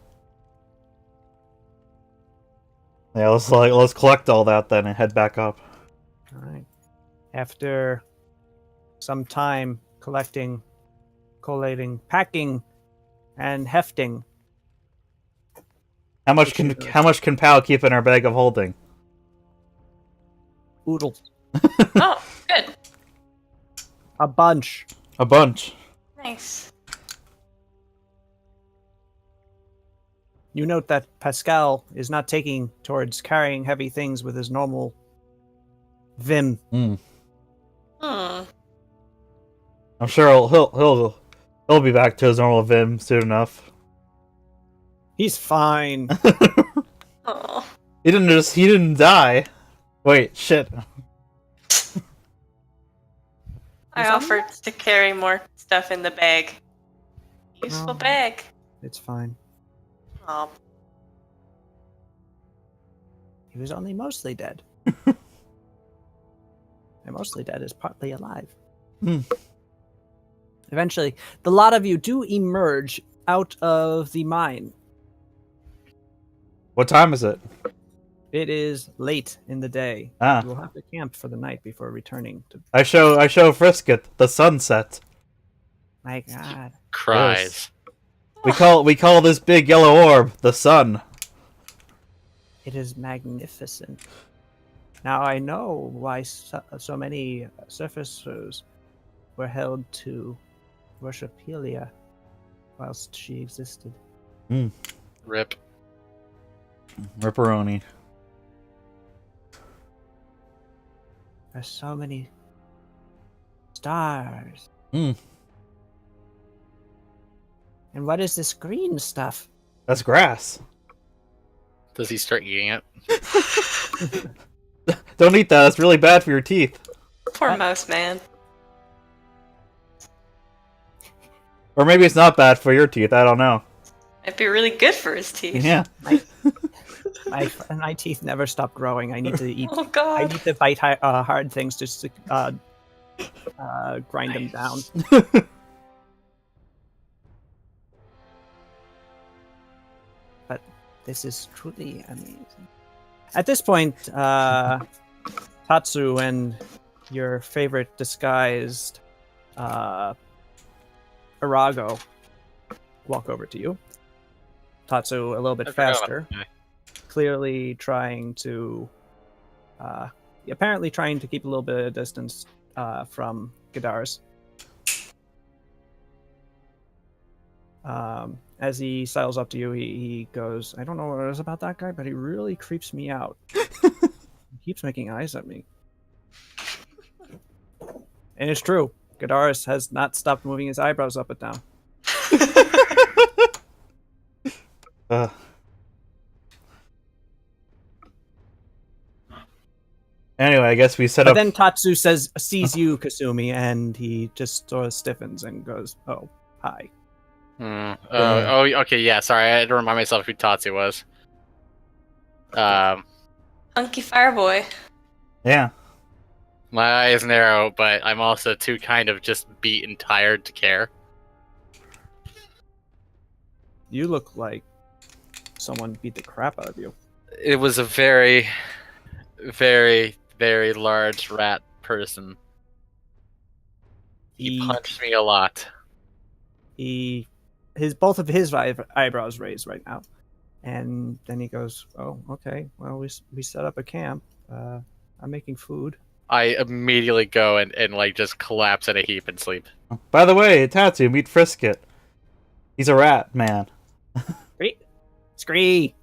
Yeah, let's collect all that then and head back up. All right. After some time collecting, collating, packing, and hefting, How much can Pal keep in our bag of holding? oodles, Oh, good. a bunch. A bunch. Nice. You note that Pascal is not taking towards carrying heavy things with his normal vim. Hmm. Hmm. I'm sure he'll be back to his normal vim soon enough. He's fine. Oh. He didn't die. Wait, shit. I offered to carry more stuff in the bag. Useful Oh. bag. It's fine. Oh. He was only mostly dead. And mostly dead is partly alive. Hmm. Eventually, the lot of you do emerge out of the mine. What time is it? It is late in the day. Ah. You will have to camp for the night before returning to. I show Frisket the sunset. My God. Cries. We call this big yellow orb the sun. It is magnificent. Now I know why so many surfacers were held to worship Helia whilst she existed. Rip. Ripperoni. There's so many stars. Mm. And what is this green stuff? That's grass. Does he start eating it? Don't eat that. That's really bad for your teeth. Poor mouse man. Or maybe it's not bad for your teeth. I don't know. It'd be really good for his teeth. Yeah. My teeth never stop growing. I need to eat. Oh I god. need to bite hard things just to grind them down. But this is truly amazing. At this point, Tatsu and your favorite disguised Arago walk over to you. Tatsu a little bit I forgot about faster, that guy. clearly trying to, apparently trying to keep a little bit of distance from Gadars. As he sidles up to you, he goes, I don't know what it is about that guy, but he really creeps me out. He keeps making eyes at me. And it's true. Gadars has not stopped moving his eyebrows up and down. Anyway, I guess we set But up. then Tatsu sees you, Kasumi, and he just sort of stiffens and goes, oh, hi. Oh, okay, yeah, sorry, I had to remind myself who Tatsu was. Hunky Fireboy. Yeah. My eyes narrow, but I'm also too kind of just beat and tired to care. You look like someone beat the crap out of you. It was a very, very, very large rat person. He punched me a lot. He both of his eyebrows raised right now, and then he goes, "Oh, okay. Well, we set up a camp. I'm making food." I immediately go and like just collapse in a heap and sleep. By the way, Tatsu, meet Frisket. He's a rat man. Scree.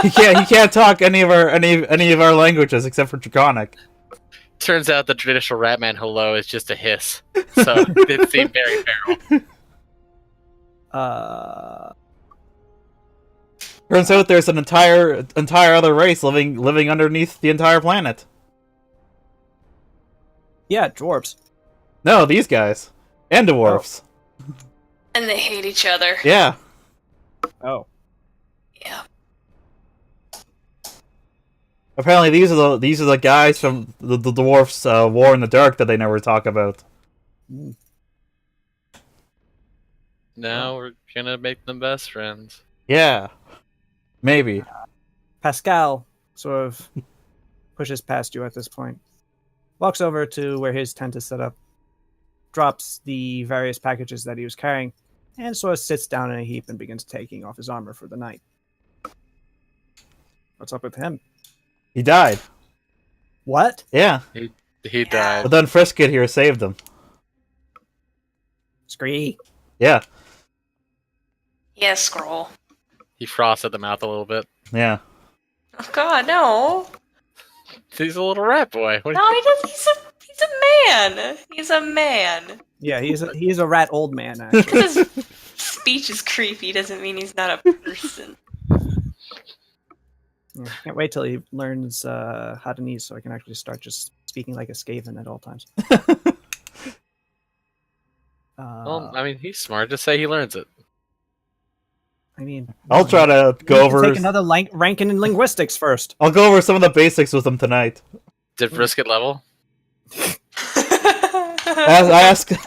He can't talk any of our languages except for Draconic. Turns out the traditional Ratman hello is just a hiss, so it seemed very feral. Turns out there's an entire other race living underneath the entire planet. Yeah, dwarves. No, these guys and dwarfs. And they hate each other. Yeah. Oh. Yeah. Apparently, these are the guys from the dwarfs' War in the Dark that they never talk about. Now we're gonna make them best friends. Yeah, maybe. Pascal sort of pushes past you at this point, walks over to where his tent is set up, drops the various packages that he was carrying, and sort of sits down in a heap and begins taking off his armor for the night. What's up with him? He died. What? Yeah, He died. but then Frisket here saved him. Scree. Yeah, Yeah, scroll. He frosts at the mouth a little bit. yeah. Oh god, no. He's a little rat boy. What No, he doesn't. He's a man. He's a man. Yeah, he's a rat old man, actually. His speech is creepy doesn't mean he's not a person. Yeah, can't wait till he learns Hadanese so I can actually start just speaking like a Skaven at all times. Well, I mean, he's smart. Just say he learns it. I mean, I'll try to go you need over. take another ranking in linguistics first. I'll go over some of the basics with him tonight. Did Brisket level? I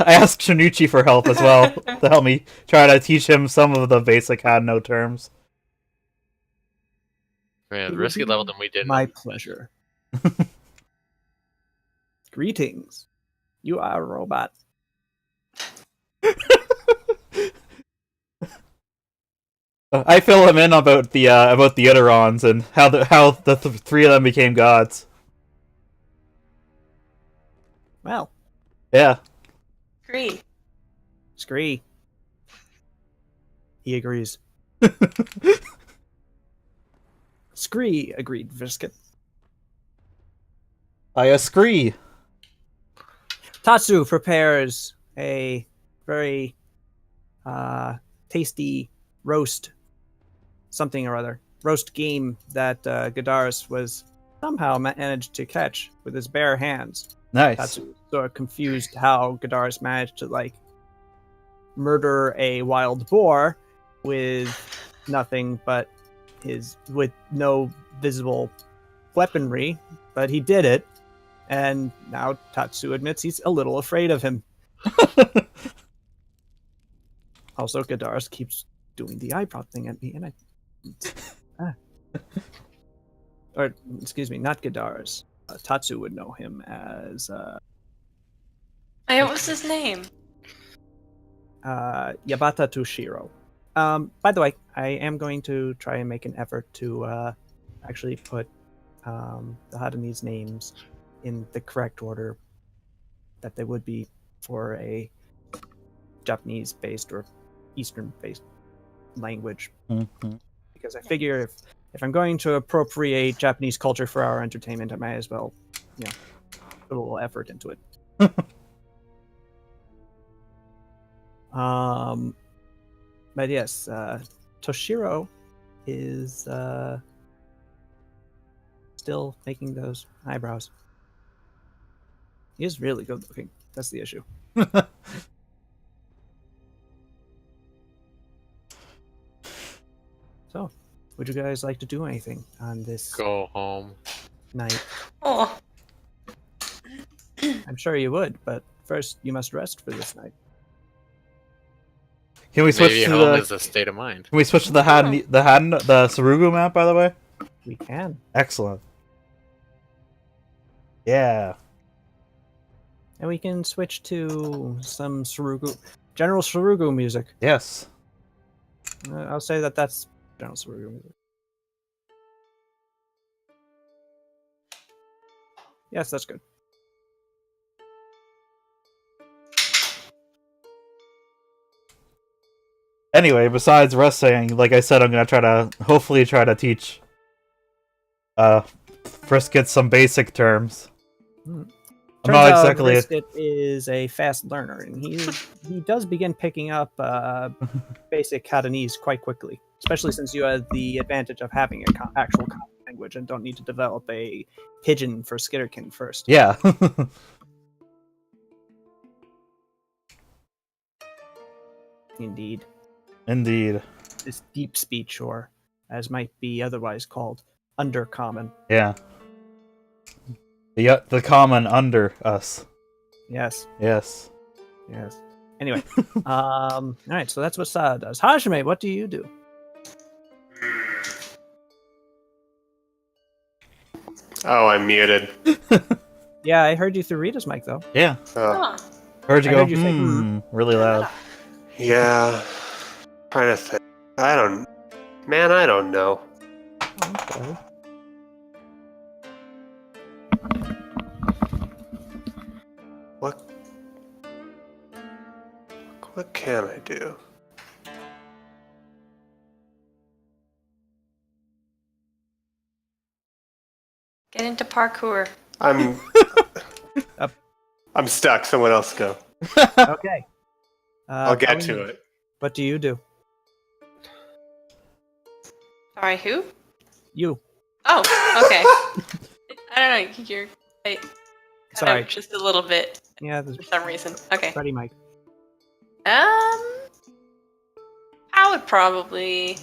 asked Shinichi for help as well to help me try to teach him some of the basic Hadno terms. Man, Brisket leveled and we didn't. My pleasure. Greetings. You are a robot. I fill him in about the Iterons and how the three of them became gods. Well, Yeah. Agree. Scree. He agrees. Scree agreed, Visket. I agree. Tatsu prepares a very tasty roast something or other. Roast game that Gadaris was somehow managed to catch with his bare hands. Nice. Tatsu was sort of confused how Gadaris managed to like murder a wild boar with nothing but with no visible weaponry, but he did it, and now Tatsu admits he's a little afraid of him. Also, Gadaris keeps doing the eyebrow thing at me, and or excuse me, not Gadaris. Tatsu would know him as Hey, what's his name? Yabata Toshiro. By the way, I am going to try and make an effort to actually put the Hadanese names in the correct order that they would be for a Japanese-based or Eastern-based language. Mm-hmm. Because I figure if I'm going to appropriate Japanese culture for our entertainment, I might as well, put a little effort into it. But yes, Toshiro is still making those eyebrows. He is really good looking. That's the issue. So, would you guys like to do anything on this Go home. night? Oh, I'm sure you would, but first you must rest for this night. Can we switch Maybe to home the? is a state of mind. Can we switch to the the Sarugu map? By the way, We can. excellent. Yeah. And we can switch to some Surugu. General Sarugu music. Yes. I'll say that that's General Sarugu music. Yes, that's good. Anyway, besides Russ saying, like I said, I'm gonna hopefully try to teach Frisket some basic terms. Hmm. I'm Turns not out exactly Brisket is a fast learner, and he does begin picking up basic Catanese quite quickly, especially since you have the advantage of having a actual common language and don't need to develop a pidgin for Skitterkin first. Yeah. Indeed. Indeed. This deep speech, or as might be otherwise called, undercommon. Yeah. The common under us. Yes. Yes. Yes. Anyway, all right. So that's what Sada does. Hajime, what do you do? Oh, I'm muted. Yeah, I heard you through Rita's mic though. Yeah. Oh, Huh. Heard you I go, heard you say, really loud. yeah. Trying to think. I don't know. Okay. What can I do? Get into parkour. I'm I'm stuck. Someone else go. Okay. I'll get Pauline, to it. What do you do? Sorry, who? You. Oh, okay. I don't know. You're cut Sorry. out just a little bit Yeah, there's for some reason. Okay. Freddie Mike. I would probably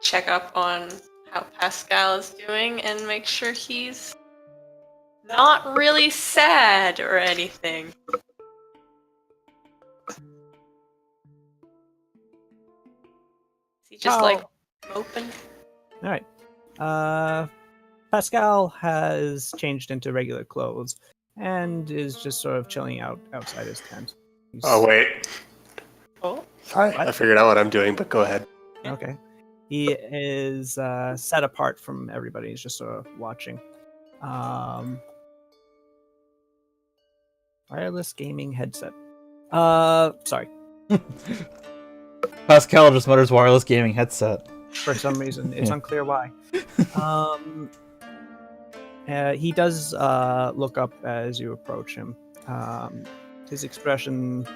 check up on how Pascal is doing and make sure he's not really sad or anything. Is he just like open? All right. Pascal has changed into regular clothes and is just sort of chilling outside his tent. Oh wait. Oh, Sorry, What? I figured out what I'm doing, but go ahead. Okay. He is set apart from everybody. He's just sort of watching. Wireless gaming headset. Sorry. Pascal just mutters wireless gaming headset. For some reason, it's Yeah. unclear why. He does look up as you approach him. His expression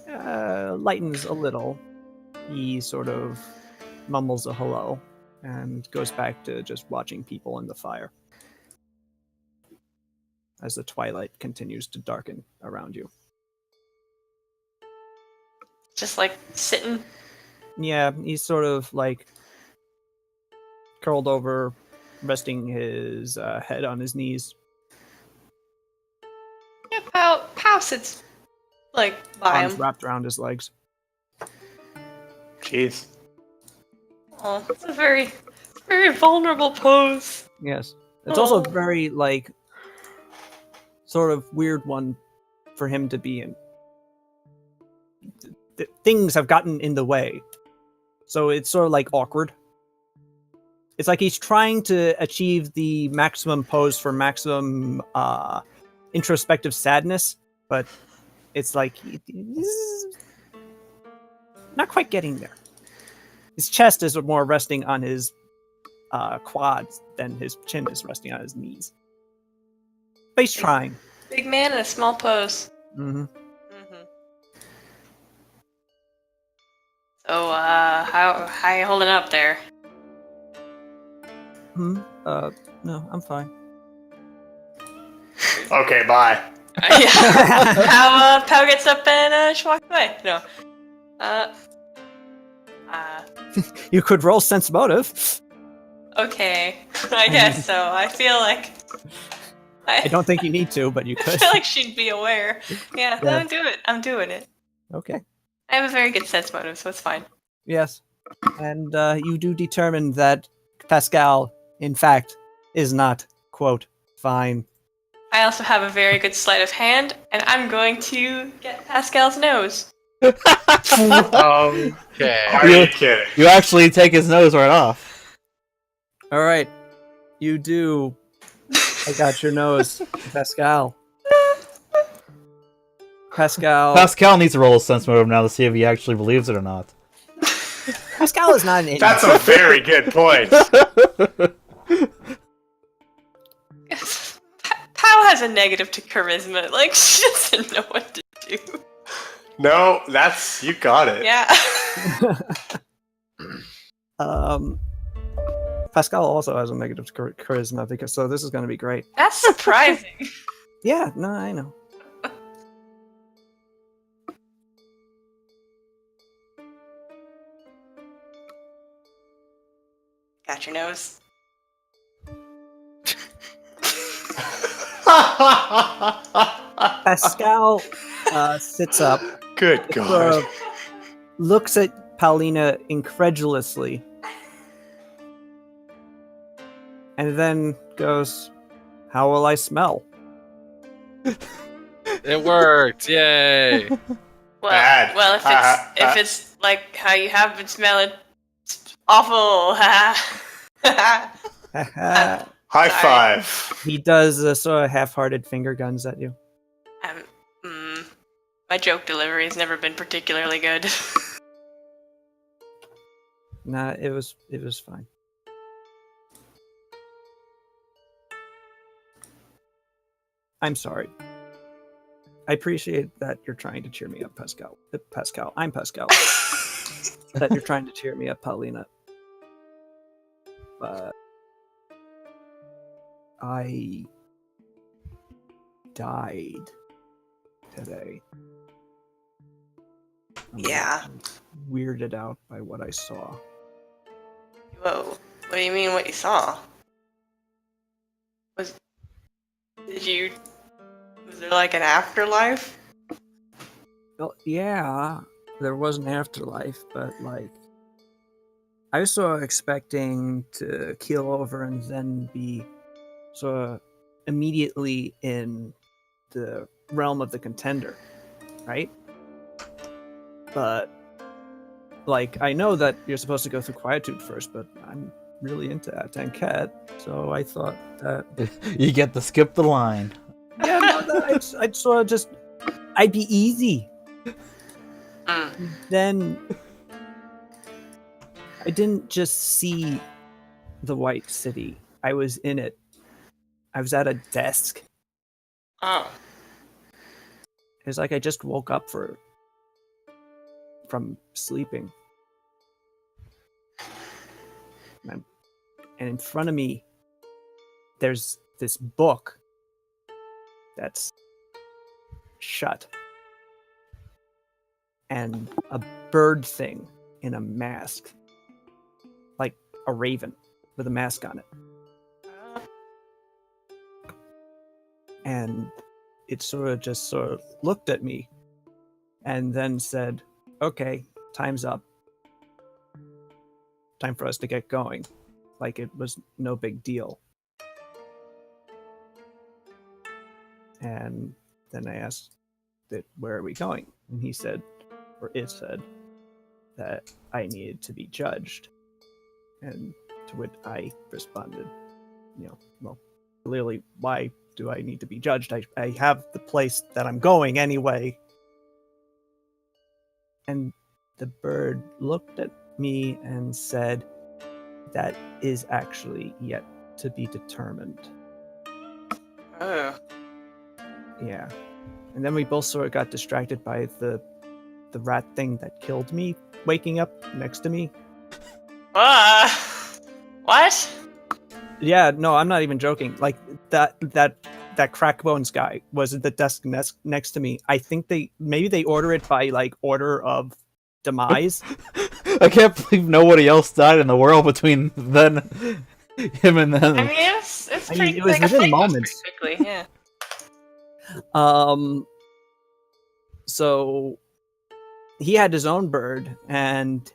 lightens a little. He sort of mumbles a hello and goes back to just watching people in the fire as the twilight continues to darken around you. just like sitting. Yeah, he's sort of like curled over, resting his head on his knees. Yeah, Pow sits like by Arms him. wrapped around his legs. Jeez. Oh, it's a very, very vulnerable pose. Yes. It's also Oh. very, like, sort of weird one for him to be in. Things have gotten in the way. So it's sort of like awkward. It's like he's trying to achieve the maximum pose for maximum introspective sadness, but it's like he's not quite getting there. His chest is more resting on his quads than his chin is resting on his knees. But he's trying. Big man in a small pose. Mm-hmm. Mm-hmm. So, how you holding up there? No, I'm fine. Okay, bye. Pow gets up and she walks away. No. You could roll sense motive. Okay. I guess so. I feel like I don't think you need to, but you I could. feel like she'd be aware. Yeah, Yeah. I'm doing it. Okay. I have a very good sense motive, so it's fine. Yes. And you do determine that Pascal, in fact, is not, quote, fine. I also have a very good sleight of hand, and I'm going to get Pascal's nose. Okay. Are you kidding? You actually take his nose right off. All right, you do. I got your nose, Pascal. Pascal. Pascal needs to roll a sense motive now to see if he actually believes it or not. Pascal is not an idiot. That's a very good point. Pal has a negative to charisma. Like, she doesn't know what to do. No, you got it. Yeah. Pascal also has a negative charisma because so this is going to be great. That's surprising. Yeah, no, I know. Got your nose. Pascal sits up, Good God. looks at Paulina incredulously, and then goes, "How will I smell?" It worked! Yay! Well, Bad. well, if it's like how you have been smelling, it's awful. High Sorry. five. He does sort of half-hearted finger guns at you. My joke delivery has never been particularly good. Nah, it was fine. I'm sorry. I appreciate that you're trying to cheer me up, Pascal. Pascal, I'm Pascal. That you're trying to cheer me up, Paulina. But I died today. I'm Yeah. weirded out by what I saw. Whoa. What do you mean what you saw? Was there like an afterlife? Well, yeah, there was an afterlife, but like, I was sort of expecting to keel over and then be sort of immediately in the realm of the contender, right? But like, I know that you're supposed to go through quietude first, but I'm really into Atanket, so I thought that You get to skip the line. yeah, no, that I'd sort of just I'd be easy. Then I didn't just see the White City. I was in it. I was at a desk. Oh. It was like I just woke up from sleeping. And in front of me, there's this book that's shut. And a bird thing in a mask. Like a raven with a mask on it. And it sort of looked at me and then said, "Okay, time's up. Time for us to get going." Like it was no big deal. And then I asked that, "Where are we going?" And he said, or it said, that I needed to be judged. And to which I responded, well, clearly, why do I need to be judged? I have the place that I'm going anyway. And the bird looked at me and said, "That is actually yet to be determined." Oh. Yeah. And then we both sort of got distracted by the rat thing that killed me waking up next to me. What? Yeah, no, I'm not even joking. Like that crackbones guy was at the desk next to me. I think they order it by like order of demise. I can't believe nobody else died in the world between then him and them. I mean, it's I pretty. mean, it was like, within I think it was moments. pretty quickly, yeah. So he had his own bird, and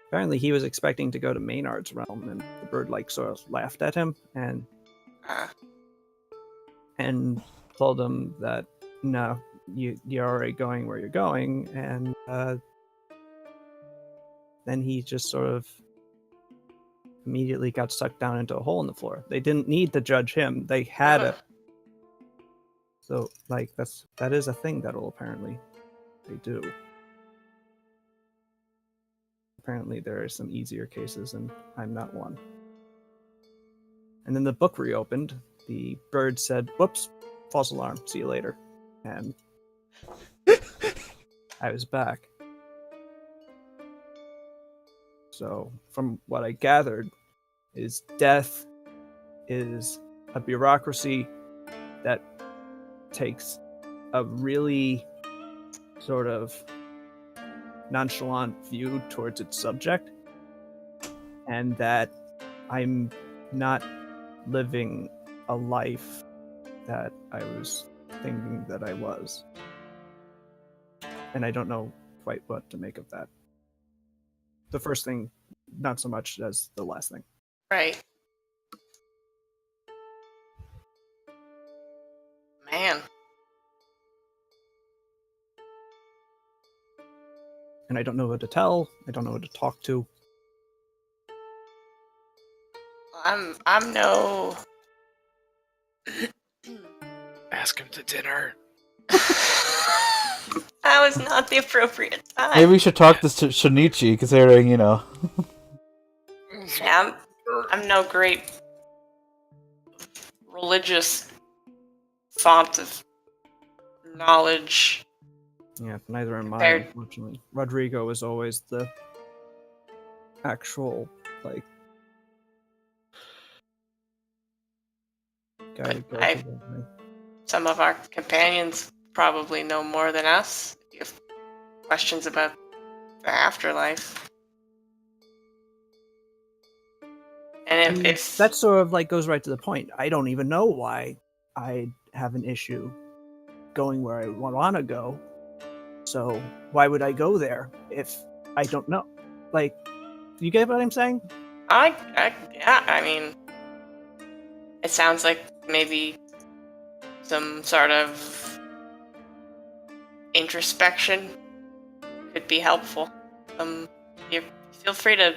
apparently he was expecting to go to Maynard's realm, and the bird like sort of laughed at him, and and told him that no, you're already going where you're going, and then he just sort of immediately got sucked down into a hole in the floor. They didn't need to judge him; they had it. So, like, that is a thing that'll apparently they do. Apparently, there are some easier cases, and I'm not one. And then the book reopened. The bird said, "Whoops, false alarm. See you later." And I was back. So, from what I gathered, is death is a bureaucracy that takes a really sort of nonchalant view towards its subject, and that I'm not living a life that I was thinking that I was. And I don't know quite what to make of that. The first thing, not so much as the last thing. Right. Man. And I don't know what to tell. I don't know what to talk to. I'm no. Ask him to dinner. That was not the appropriate time. Maybe we should talk to Shinichi, considering, you know. Yeah, I'm no great religious font of knowledge. Yeah, neither am I, Fair. unfortunately. Rodrigo is always the actual, like, guy to go I- to. The thing. Some of our companions probably know more than us. If you have questions about the afterlife. And if That sort of like goes right to the point. I don't even know why I have an issue going where I want to go. So why would I go there if I don't know? Like, you get what I'm saying? yeah, I mean, it sounds like maybe some sort of introspection could be helpful. You feel free to.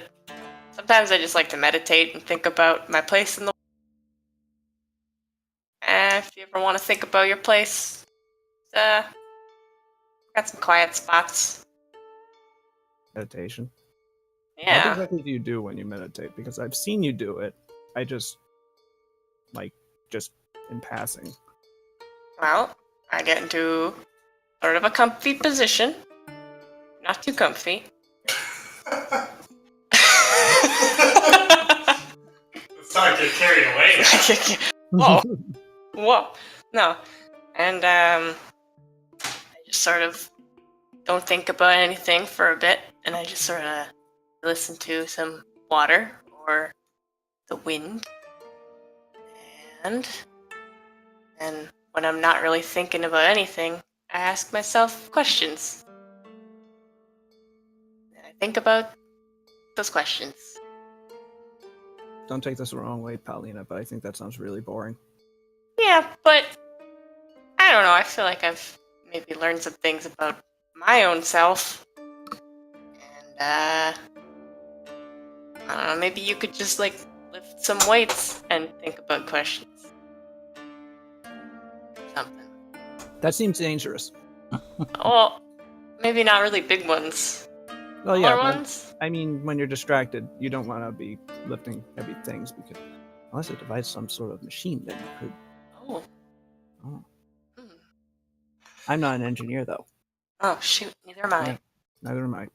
Sometimes I just like to meditate and think about my place in the. If you ever want to think about your place, got some quiet spots. Meditation. What Yeah. exactly do you do when you meditate? Because I've seen you do it. I just in passing. Well, I get into sort of a comfy position. Not too comfy. Let's not get carried away. Whoa. Whoa. No. And I just sort of don't think about anything for a bit, and I just sort of listen to some water or the wind. And when I'm not really thinking about anything, I ask myself questions. And I think about those questions. Don't take this the wrong way, Paulina, but I think that sounds really boring. Yeah, but I don't know. I feel like I've maybe learned some things about my own self. And I don't know, maybe you could just like lift some weights and think about questions. Something. That seems dangerous. Well, maybe not really big ones. Well, yeah, Smaller but, ones? I mean, when you're distracted, you don't want to be lifting heavy things because unless it devices some sort of machine, then you could. Oh. Oh. Hmm. I'm not an engineer, though. Oh, shoot. Neither am I. Yeah. Neither am I.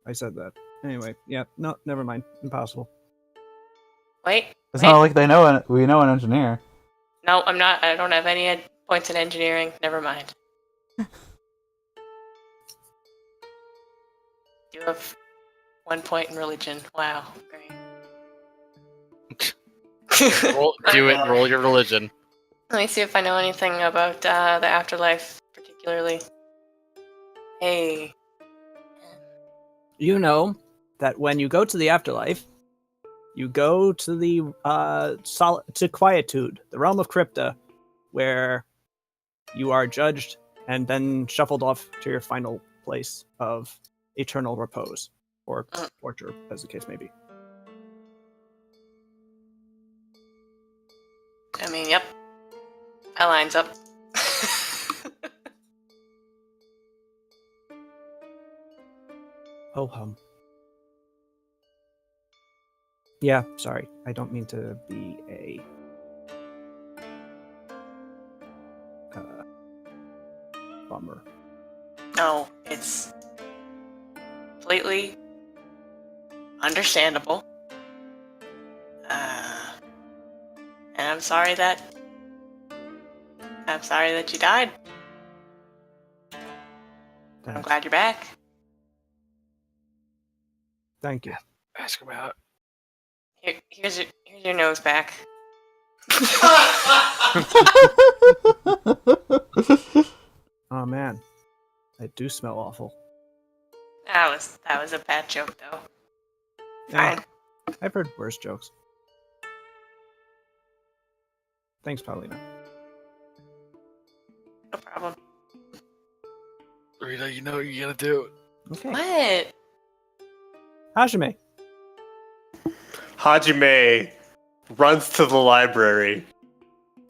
I said that. Anyway, yeah, no, never mind. Impossible. Wait. It's wait. not like we know an engineer. No, I'm not. I don't have any points in engineering. Never mind. You have 1 point in religion. Wow, great. Do it. Roll your religion. Let me see if I know anything about the afterlife, particularly. Hey. You know that when you go to the afterlife, you go to the to quietude, the realm of crypta, where you are judged and then shuffled off to your final place of eternal repose, or torture, as the case may be. I mean, yep. That lines up. Oh, yeah, sorry. I don't mean to be a bummer. No, it's completely understandable. And I'm sorry that you died. I'm Thanks. glad you're back. Thank you. Ask about. Here's your nose back. Oh man, I do smell awful. That was a bad joke though. Yeah, Fine. I've heard worse jokes. Thanks, Paulina. No problem. Rita, you know what you gotta do. Okay. What? Hajime. Hajime runs to the library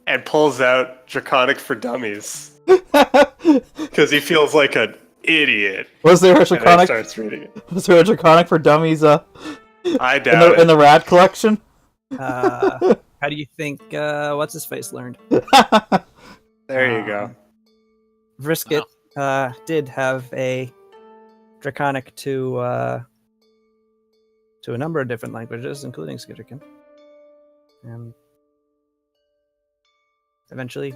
and pulls out Draconic for Dummies because he feels like an idiot. Was there a And then draconic? starts reading it. Was there a draconic for dummies? I In doubt the it. rad collection. How do you think what's his face learned? There you go. Brisket did have a draconic to a number of different languages, including Skitterkin. And eventually,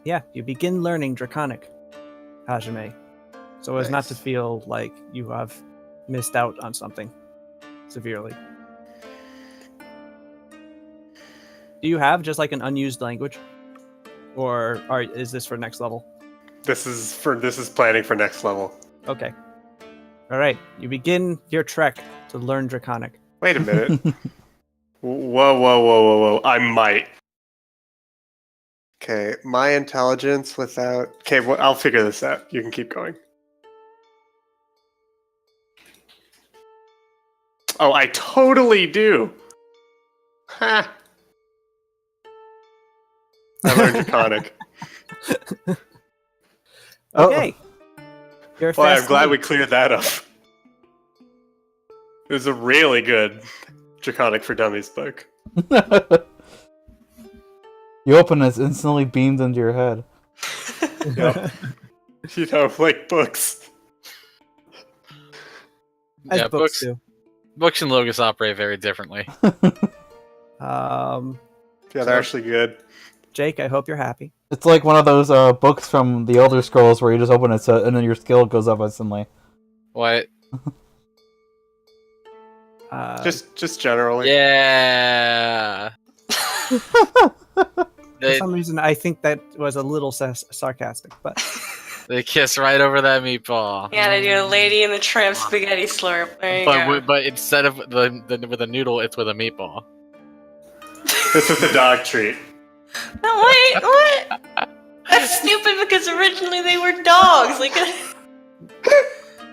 yeah, you begin learning draconic, Hajime, so as not to Nice. feel like you have missed out on something severely. Do you have just like an unused language, or is this for next level? This is planning for next level. Okay. All right. You begin your trek to learn Draconic. Wait a minute. Whoa. I might. Okay, my intelligence without... Okay, well, I'll figure this out. You can keep going. Oh, I totally do. Ha. I learned Draconic. Okay. You're Well, I'm fast glad asleep. we cleared that up. It was a really good Draconic for Dummies book. You open it, it's instantly beamed into your head. Yep. You know, like books. As Yeah, books do. Books and Logos operate very differently. Yeah, they're actually good. Jake, I hope you're happy. It's like one of those books from the Elder Scrolls where you just open it and then your skill goes up instantly. What? Just generally. Yeah. For They, some reason, I think that was a little sarcastic, but they kiss right over that meatball. Yeah, they do a Lady in the Tramp spaghetti slurp. There you go. But instead of with a noodle, it's with a meatball. It's with the dog treat. No, wait, what? That's stupid because originally they were dogs. Like,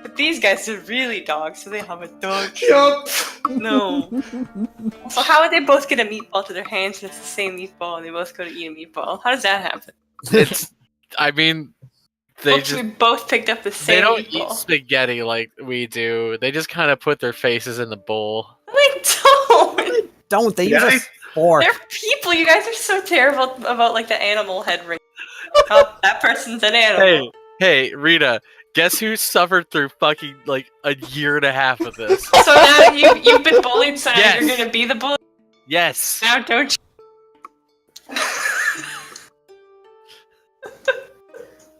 but these guys are really dogs, so they have a dog treat. Yup. No. So how would they both get a meatball to their hands and it's the same meatball and they both go to eat a meatball? How does that happen? It's. I mean, they Oops, just. we both picked up the same They don't meatball. eat spaghetti like we do. They just kind of put their faces in the bowl. They don't. don't they use Yeah, a fork? They're people. You guys are so terrible about like the animal head ring. Oh, that person's an animal. Hey, Rita. Guess who suffered through fucking like a year and a half of this? So now you've been bullied, so now Yes. you're gonna be the bully. Yes. Now don't you?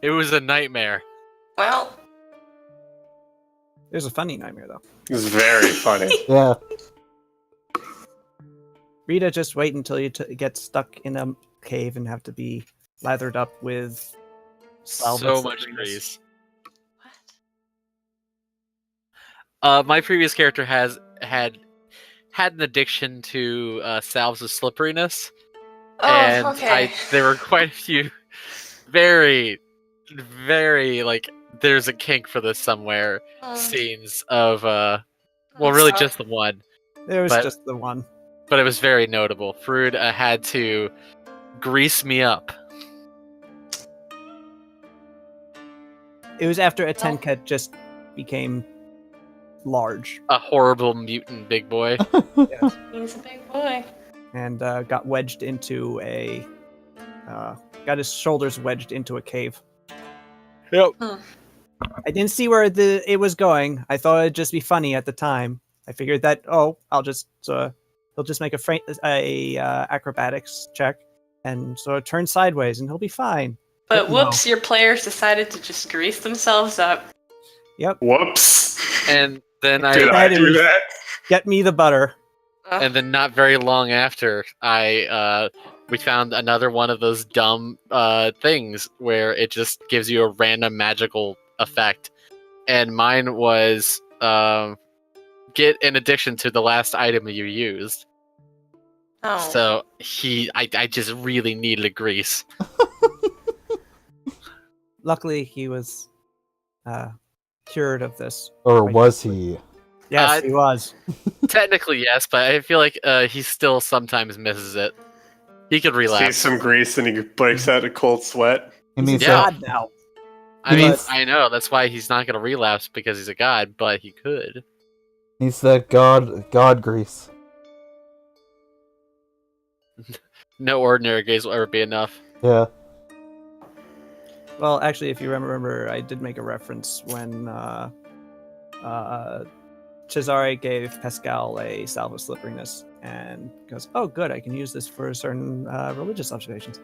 It was a nightmare. Well, It was a funny nightmare, though. It's very funny. Yeah. Rita, just wait until you get stuck in a cave and have to be lathered up with So salvage much grease. grease. My previous character had an addiction to salves of slipperiness, Oh, okay. There were quite a few very, very like there's a kink for this somewhere scenes of well, I'm really sorry. just the one, There was but just the one. but it was very notable. Frood had to grease me up. It was after a Tenket just became large A horrible mutant big boy. He's a big boy. and got wedged into got his shoulders wedged into a cave. Yep. I didn't see where it was going. I thought it'd just be funny at the time. I figured that I'll just he'll just make a acrobatics check and sort of turn sideways and he'll be fine. But No. whoops, your players decided to just grease themselves up. Yep. Whoops. And then Did I That do is- that? Get me the butter. Ugh. and then not very long after, we found another one of those dumb things where it just gives you a random magical effect, and mine was get an addition to the last item you used. Oh. So I just really needed a grease. Luckily, he was cured of this. Or quite was quickly. he? Yes, he was. Technically, yes, but I feel like he still sometimes misses it. He could Sees relapse. some grease and he breaks out a cold sweat. He He's needs a Yeah. that. god now. I mean, But- I know that's why he's not gonna relapse because he's a god, but he could. Needs that god grease. No ordinary gaze will ever be enough. Yeah. Well, actually, if you remember, I did make a reference when Cesare gave Pascal a salve of slipperiness and goes, "Oh, good, I can use this for certain religious observations."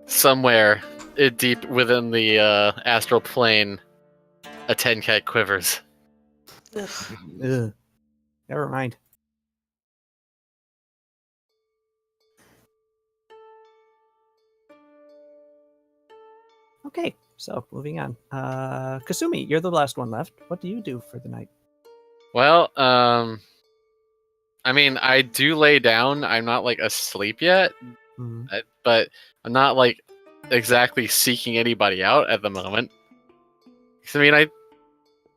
Somewhere deep within the astral plane, a 10-cat quivers. Ugh. Ugh. Never mind. Okay, so moving on. Kasumi, you're the last one left. What do you do for the night? Well, I mean, I do lay down. I'm not like asleep yet, Hmm. but I'm not like exactly seeking anybody out at the moment. 'Cause, I mean,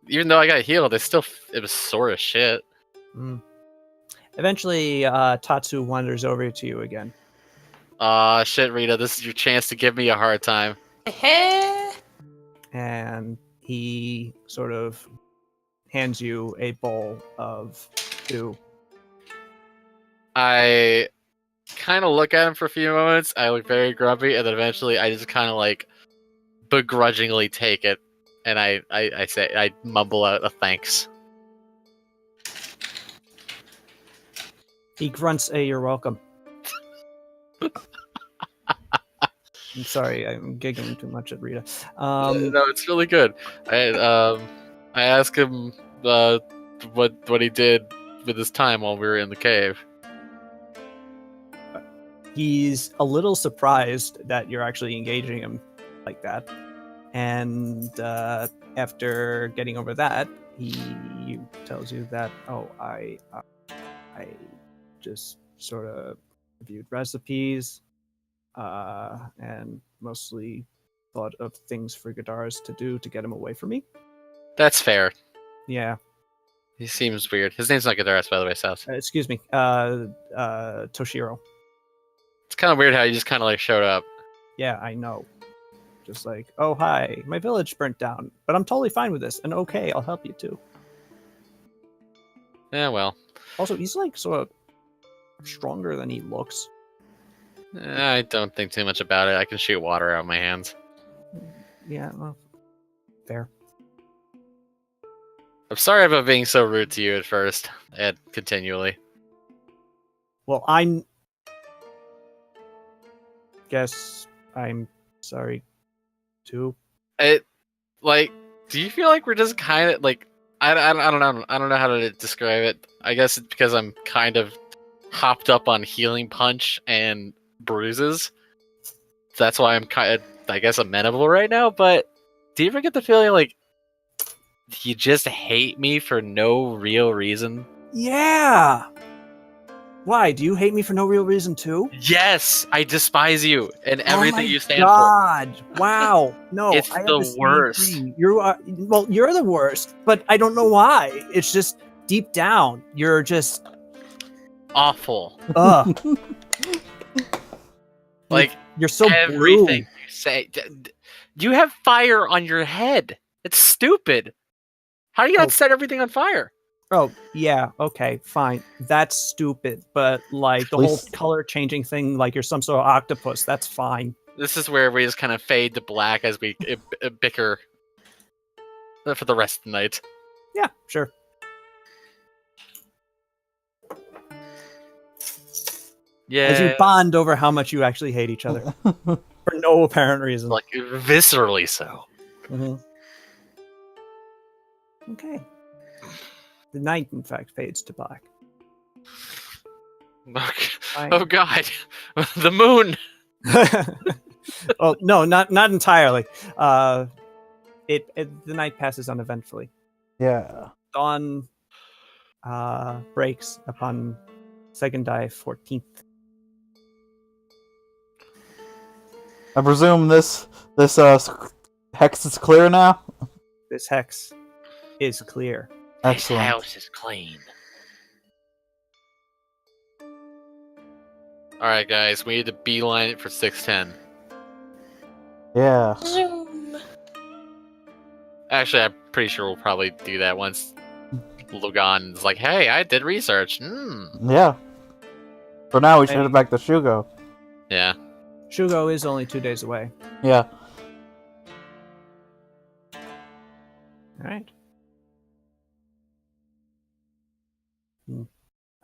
even though I got healed, it was sore as shit. Hmm. Eventually, Tatsu wanders over to you again. Aw, shit, Rita, this is your chance to give me a hard time. And he sort of hands you a bowl of stew. I kind of look at him for a few moments. I look very grumpy, and then eventually I just kind of like begrudgingly take it, and I mumble out a thanks. He grunts a "You're welcome." I'm sorry, I'm giggling too much at Rita. No, it's really good. I asked him what he did with his time while we were in the cave. He's a little surprised that you're actually engaging him like that. And after getting over that, he tells you that, I just sort of reviewed recipes and mostly thought of things for Gadara's to do to get him away from me. That's fair. Yeah. He seems weird. His name's not Gadaris, by the way, South. Excuse me. Toshiro. It's kind of weird how you just kind of like showed up. Yeah, I know. Just like, oh, hi, my village burnt down, but I'm totally fine with this, and okay, I'll help you too. Yeah, well, Also, he's like sort of stronger than he looks. I don't think too much about it. I can shoot water out of my hands. Yeah, well, fair. I'm sorry about being so rude to you at first and continually. Well, I'm. Guess I'm sorry too. It, like, do you feel like we're just kind of like I don't know. I don't know how to describe it. I guess it's because I'm kind of hopped up on healing punch and bruises. That's why I'm kind of, I guess, amenable right now. But do you ever get the feeling like you just hate me for no real reason? Yeah. Why? Do you hate me for no real reason too? Yes, I despise you and everything you stand for. God! Wow! No, It's I have the the same worst. thing. You're the worst, but I don't know why. It's just deep down, you're just Awful. ugh. Like You're so everything blue. you say. You have fire on your head. It's stupid. How do you not Oh. set everything on fire? Oh, yeah, okay, fine. That's stupid, but like the At whole least- color changing thing, like you're some sort of octopus, that's fine. This is where we just kind of fade to black as we bicker for the rest of the night. Yeah, sure. Yeah, As you bond over how much you actually hate each other for no apparent reason. like viscerally so. Mhm. Okay. The night, in fact, fades to black. Oh god, the moon. Oh no, not entirely. The night passes uneventfully. Yeah. Dawn breaks upon Secondai 14th. I presume this hex is clear now. This hex is clear. Excellent. This house is clean. All right, guys, we need to beeline it for 610. Yeah. Zoom. Actually, I'm pretty sure we'll probably do that once Logan's like, "Hey, I did research." Yeah. For now, we should Hey. head back to Shugo. Yeah. Shugo is only 2 days away. Yeah. All right.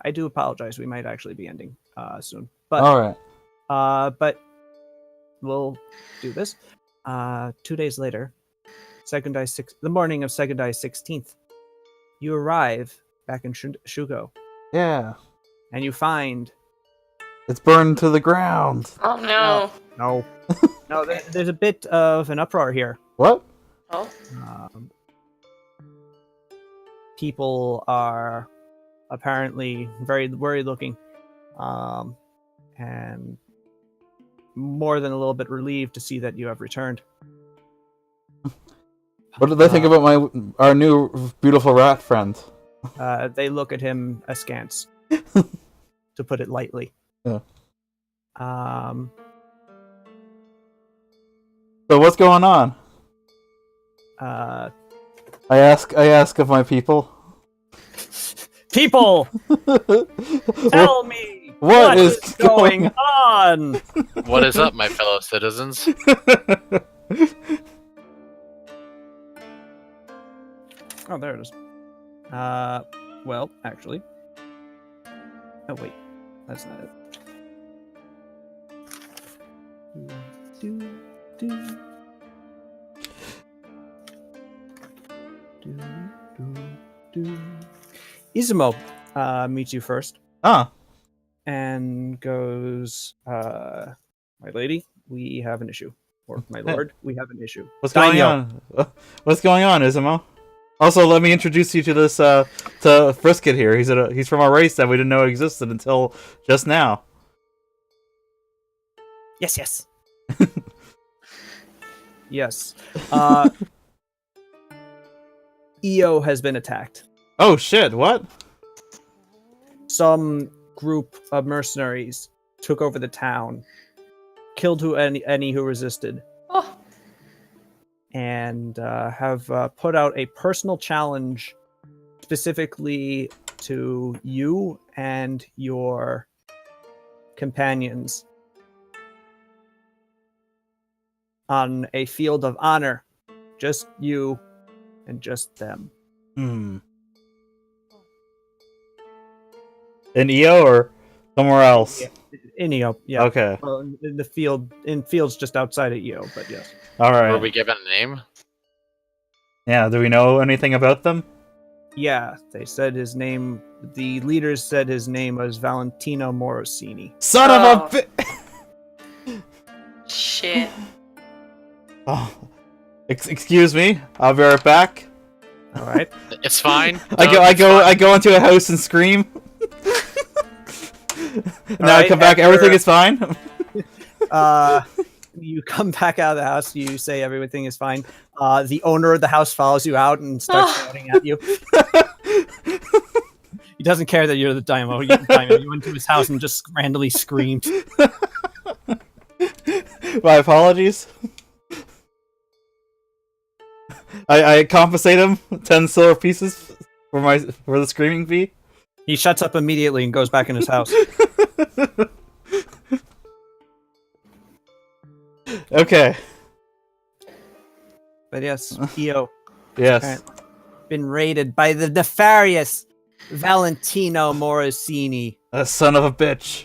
I do apologize. We might actually be ending soon, but All right. but we'll do this. 2 days later, the morning of Secondai 16th, you arrive back in Shugo, Yeah. and you find It's burned to the ground. Oh no. no, there's a bit of an uproar here. What? Oh. People are apparently very worried looking, and more than a little bit relieved to see that you have returned. What did they think about our new beautiful rat friend? They look at him askance, to put it lightly. Yeah. Um, So what's going on? uh, I ask of my people. people, tell me What is going going on? What is up, my fellow citizens? Oh, there it is. Well, actually. Oh, wait. That's not it. Izumo meets you first Ah. and goes, my lady, we have an issue. Or my lord, we have an issue. What's going Daimyo. on? What's going on, Izumo? Also, let me introduce you to this to Frisket here. He's from our race that we didn't know existed until just now. Yes. Yes. EO has been attacked. Oh shit! What? Some group of mercenaries took over the town, killed any who resisted, Oh. and have put out a personal challenge specifically to you and your companions on a field of honor. Just you and just them. Hmm. In EO or somewhere else? In EO, yeah. Okay. Well, in the field, in fields just outside of EO, but yes. All Were right. we given a name? Yeah. Do we know anything about them? Yeah, they said his name. The leaders said his name was Valentino Morosini. Son Oh. of a bi- Shit. Oh. Excuse me. I'll be right back. All right. It's fine. I go into a house and scream. Now I come back, everything is fine? You come back out of the house. You say everything is fine. The owner of the house follows you out and starts shouting at you. He doesn't care that you're the Daimyo. You went to his house and just randomly screamed. My apologies. I compensate him 10 silver pieces for the screaming fee. He shuts up immediately and goes back in his house. Okay. But yes, Io Yes. been raided by the nefarious Valentino Morosini, A son of a bitch.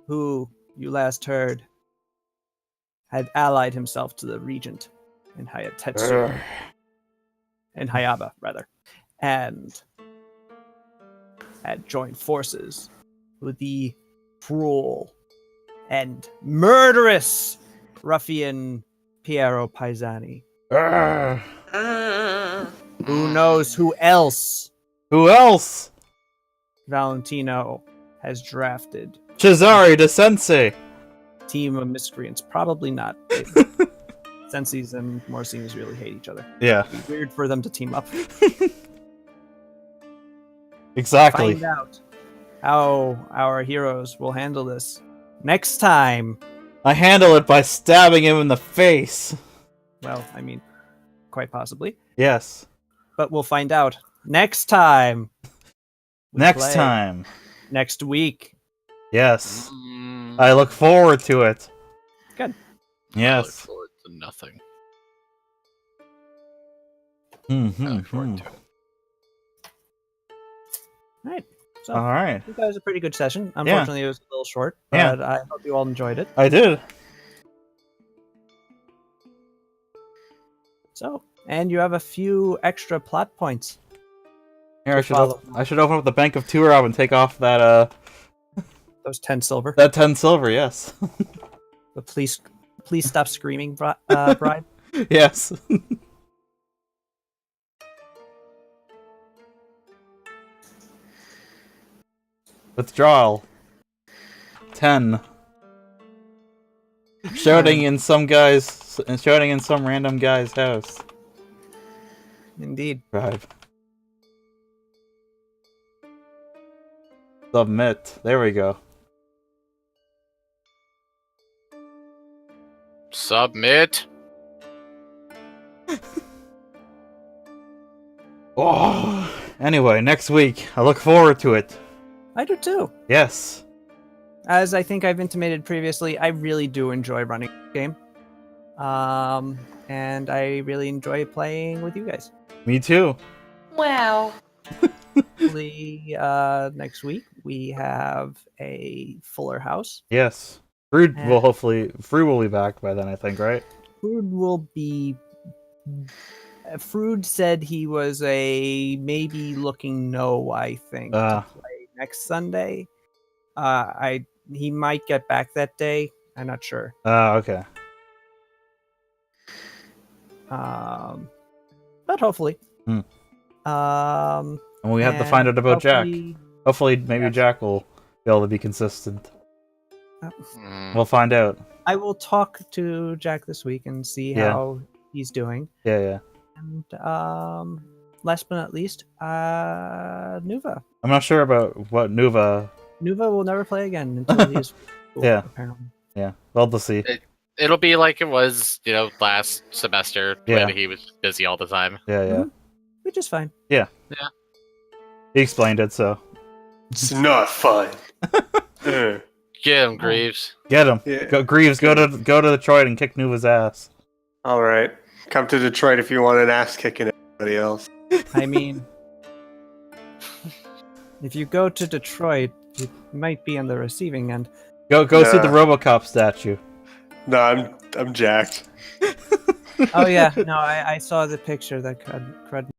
who you last heard had allied himself to the regent in Hayatetsu, in Hayaba rather, and had joined forces with the cruel and murderous ruffian Piero Paisani. Who knows who else Who else? Valentino has drafted? Cesare de Sensei. Team of miscreants? Probably not. Senseis and Morosinis really hate each other. Yeah, It'd be weird for them to team up. exactly. Find out how our heroes will handle this next time. I handle it by stabbing him in the face. Well, I mean, quite possibly. Yes. But we'll find out next time. we Next play. time. Next week. Yes. I look forward to it. Good. I look Yes. forward to nothing. I Mm-hmm. look forward to it. All right. So, All right. I think that was a pretty good session. Unfortunately, it was a little short, but Yeah. I hope you all enjoyed it. I did. So, and you have a few extra plot points. Here, To follow. I should open up the Bank of Turab and take off that Those 10 silver. that 10 silver. Yes. But please stop screaming, Bride. Yes. Withdrawal. 10. Shouting in some random guy's house. Indeed. Drive. Submit. There we go. Submit. Oh. Anyway, next week. I look forward to it. I do too. Yes. As I think I've intimated previously, I really do enjoy running the game. And I really enjoy playing with you guys. Me too. Wow. Hopefully, next week we have a fuller house. Yes. Fruit And- will be back by then, I think, right? Frood will be. Frood said he was a maybe looking no, I think, to play next Sunday. He might get back that day. I'm not sure. Okay. But hopefully. Hmm. And And we have to find out about Jack. hopefully- Hopefully, maybe Yeah. Jack will be able to be consistent. Mm. We'll find out. I will talk to Jack this week and see Yeah. how he's doing. Yeah. And last but not least, Nuva. I'm not sure about what Nuva. Nuva will never play again until he's cool, Yeah. apparently. Yeah. Well, we'll see. It'll be like it was, last semester Yeah. when he was busy all the time. Yeah. Mhm. Which is fine. He explained it, so It's not fun. Uh, Get him, Greaves. get him. yeah. Go, Greaves, go to Detroit and kick Nuva's ass. All right. Come to Detroit if you want an ass kicking everybody else. I mean, if you go to Detroit, you might be on the receiving end. Go see the Nah. RoboCop statue. No, I'm jacked. Oh yeah, no, I saw the picture that Crud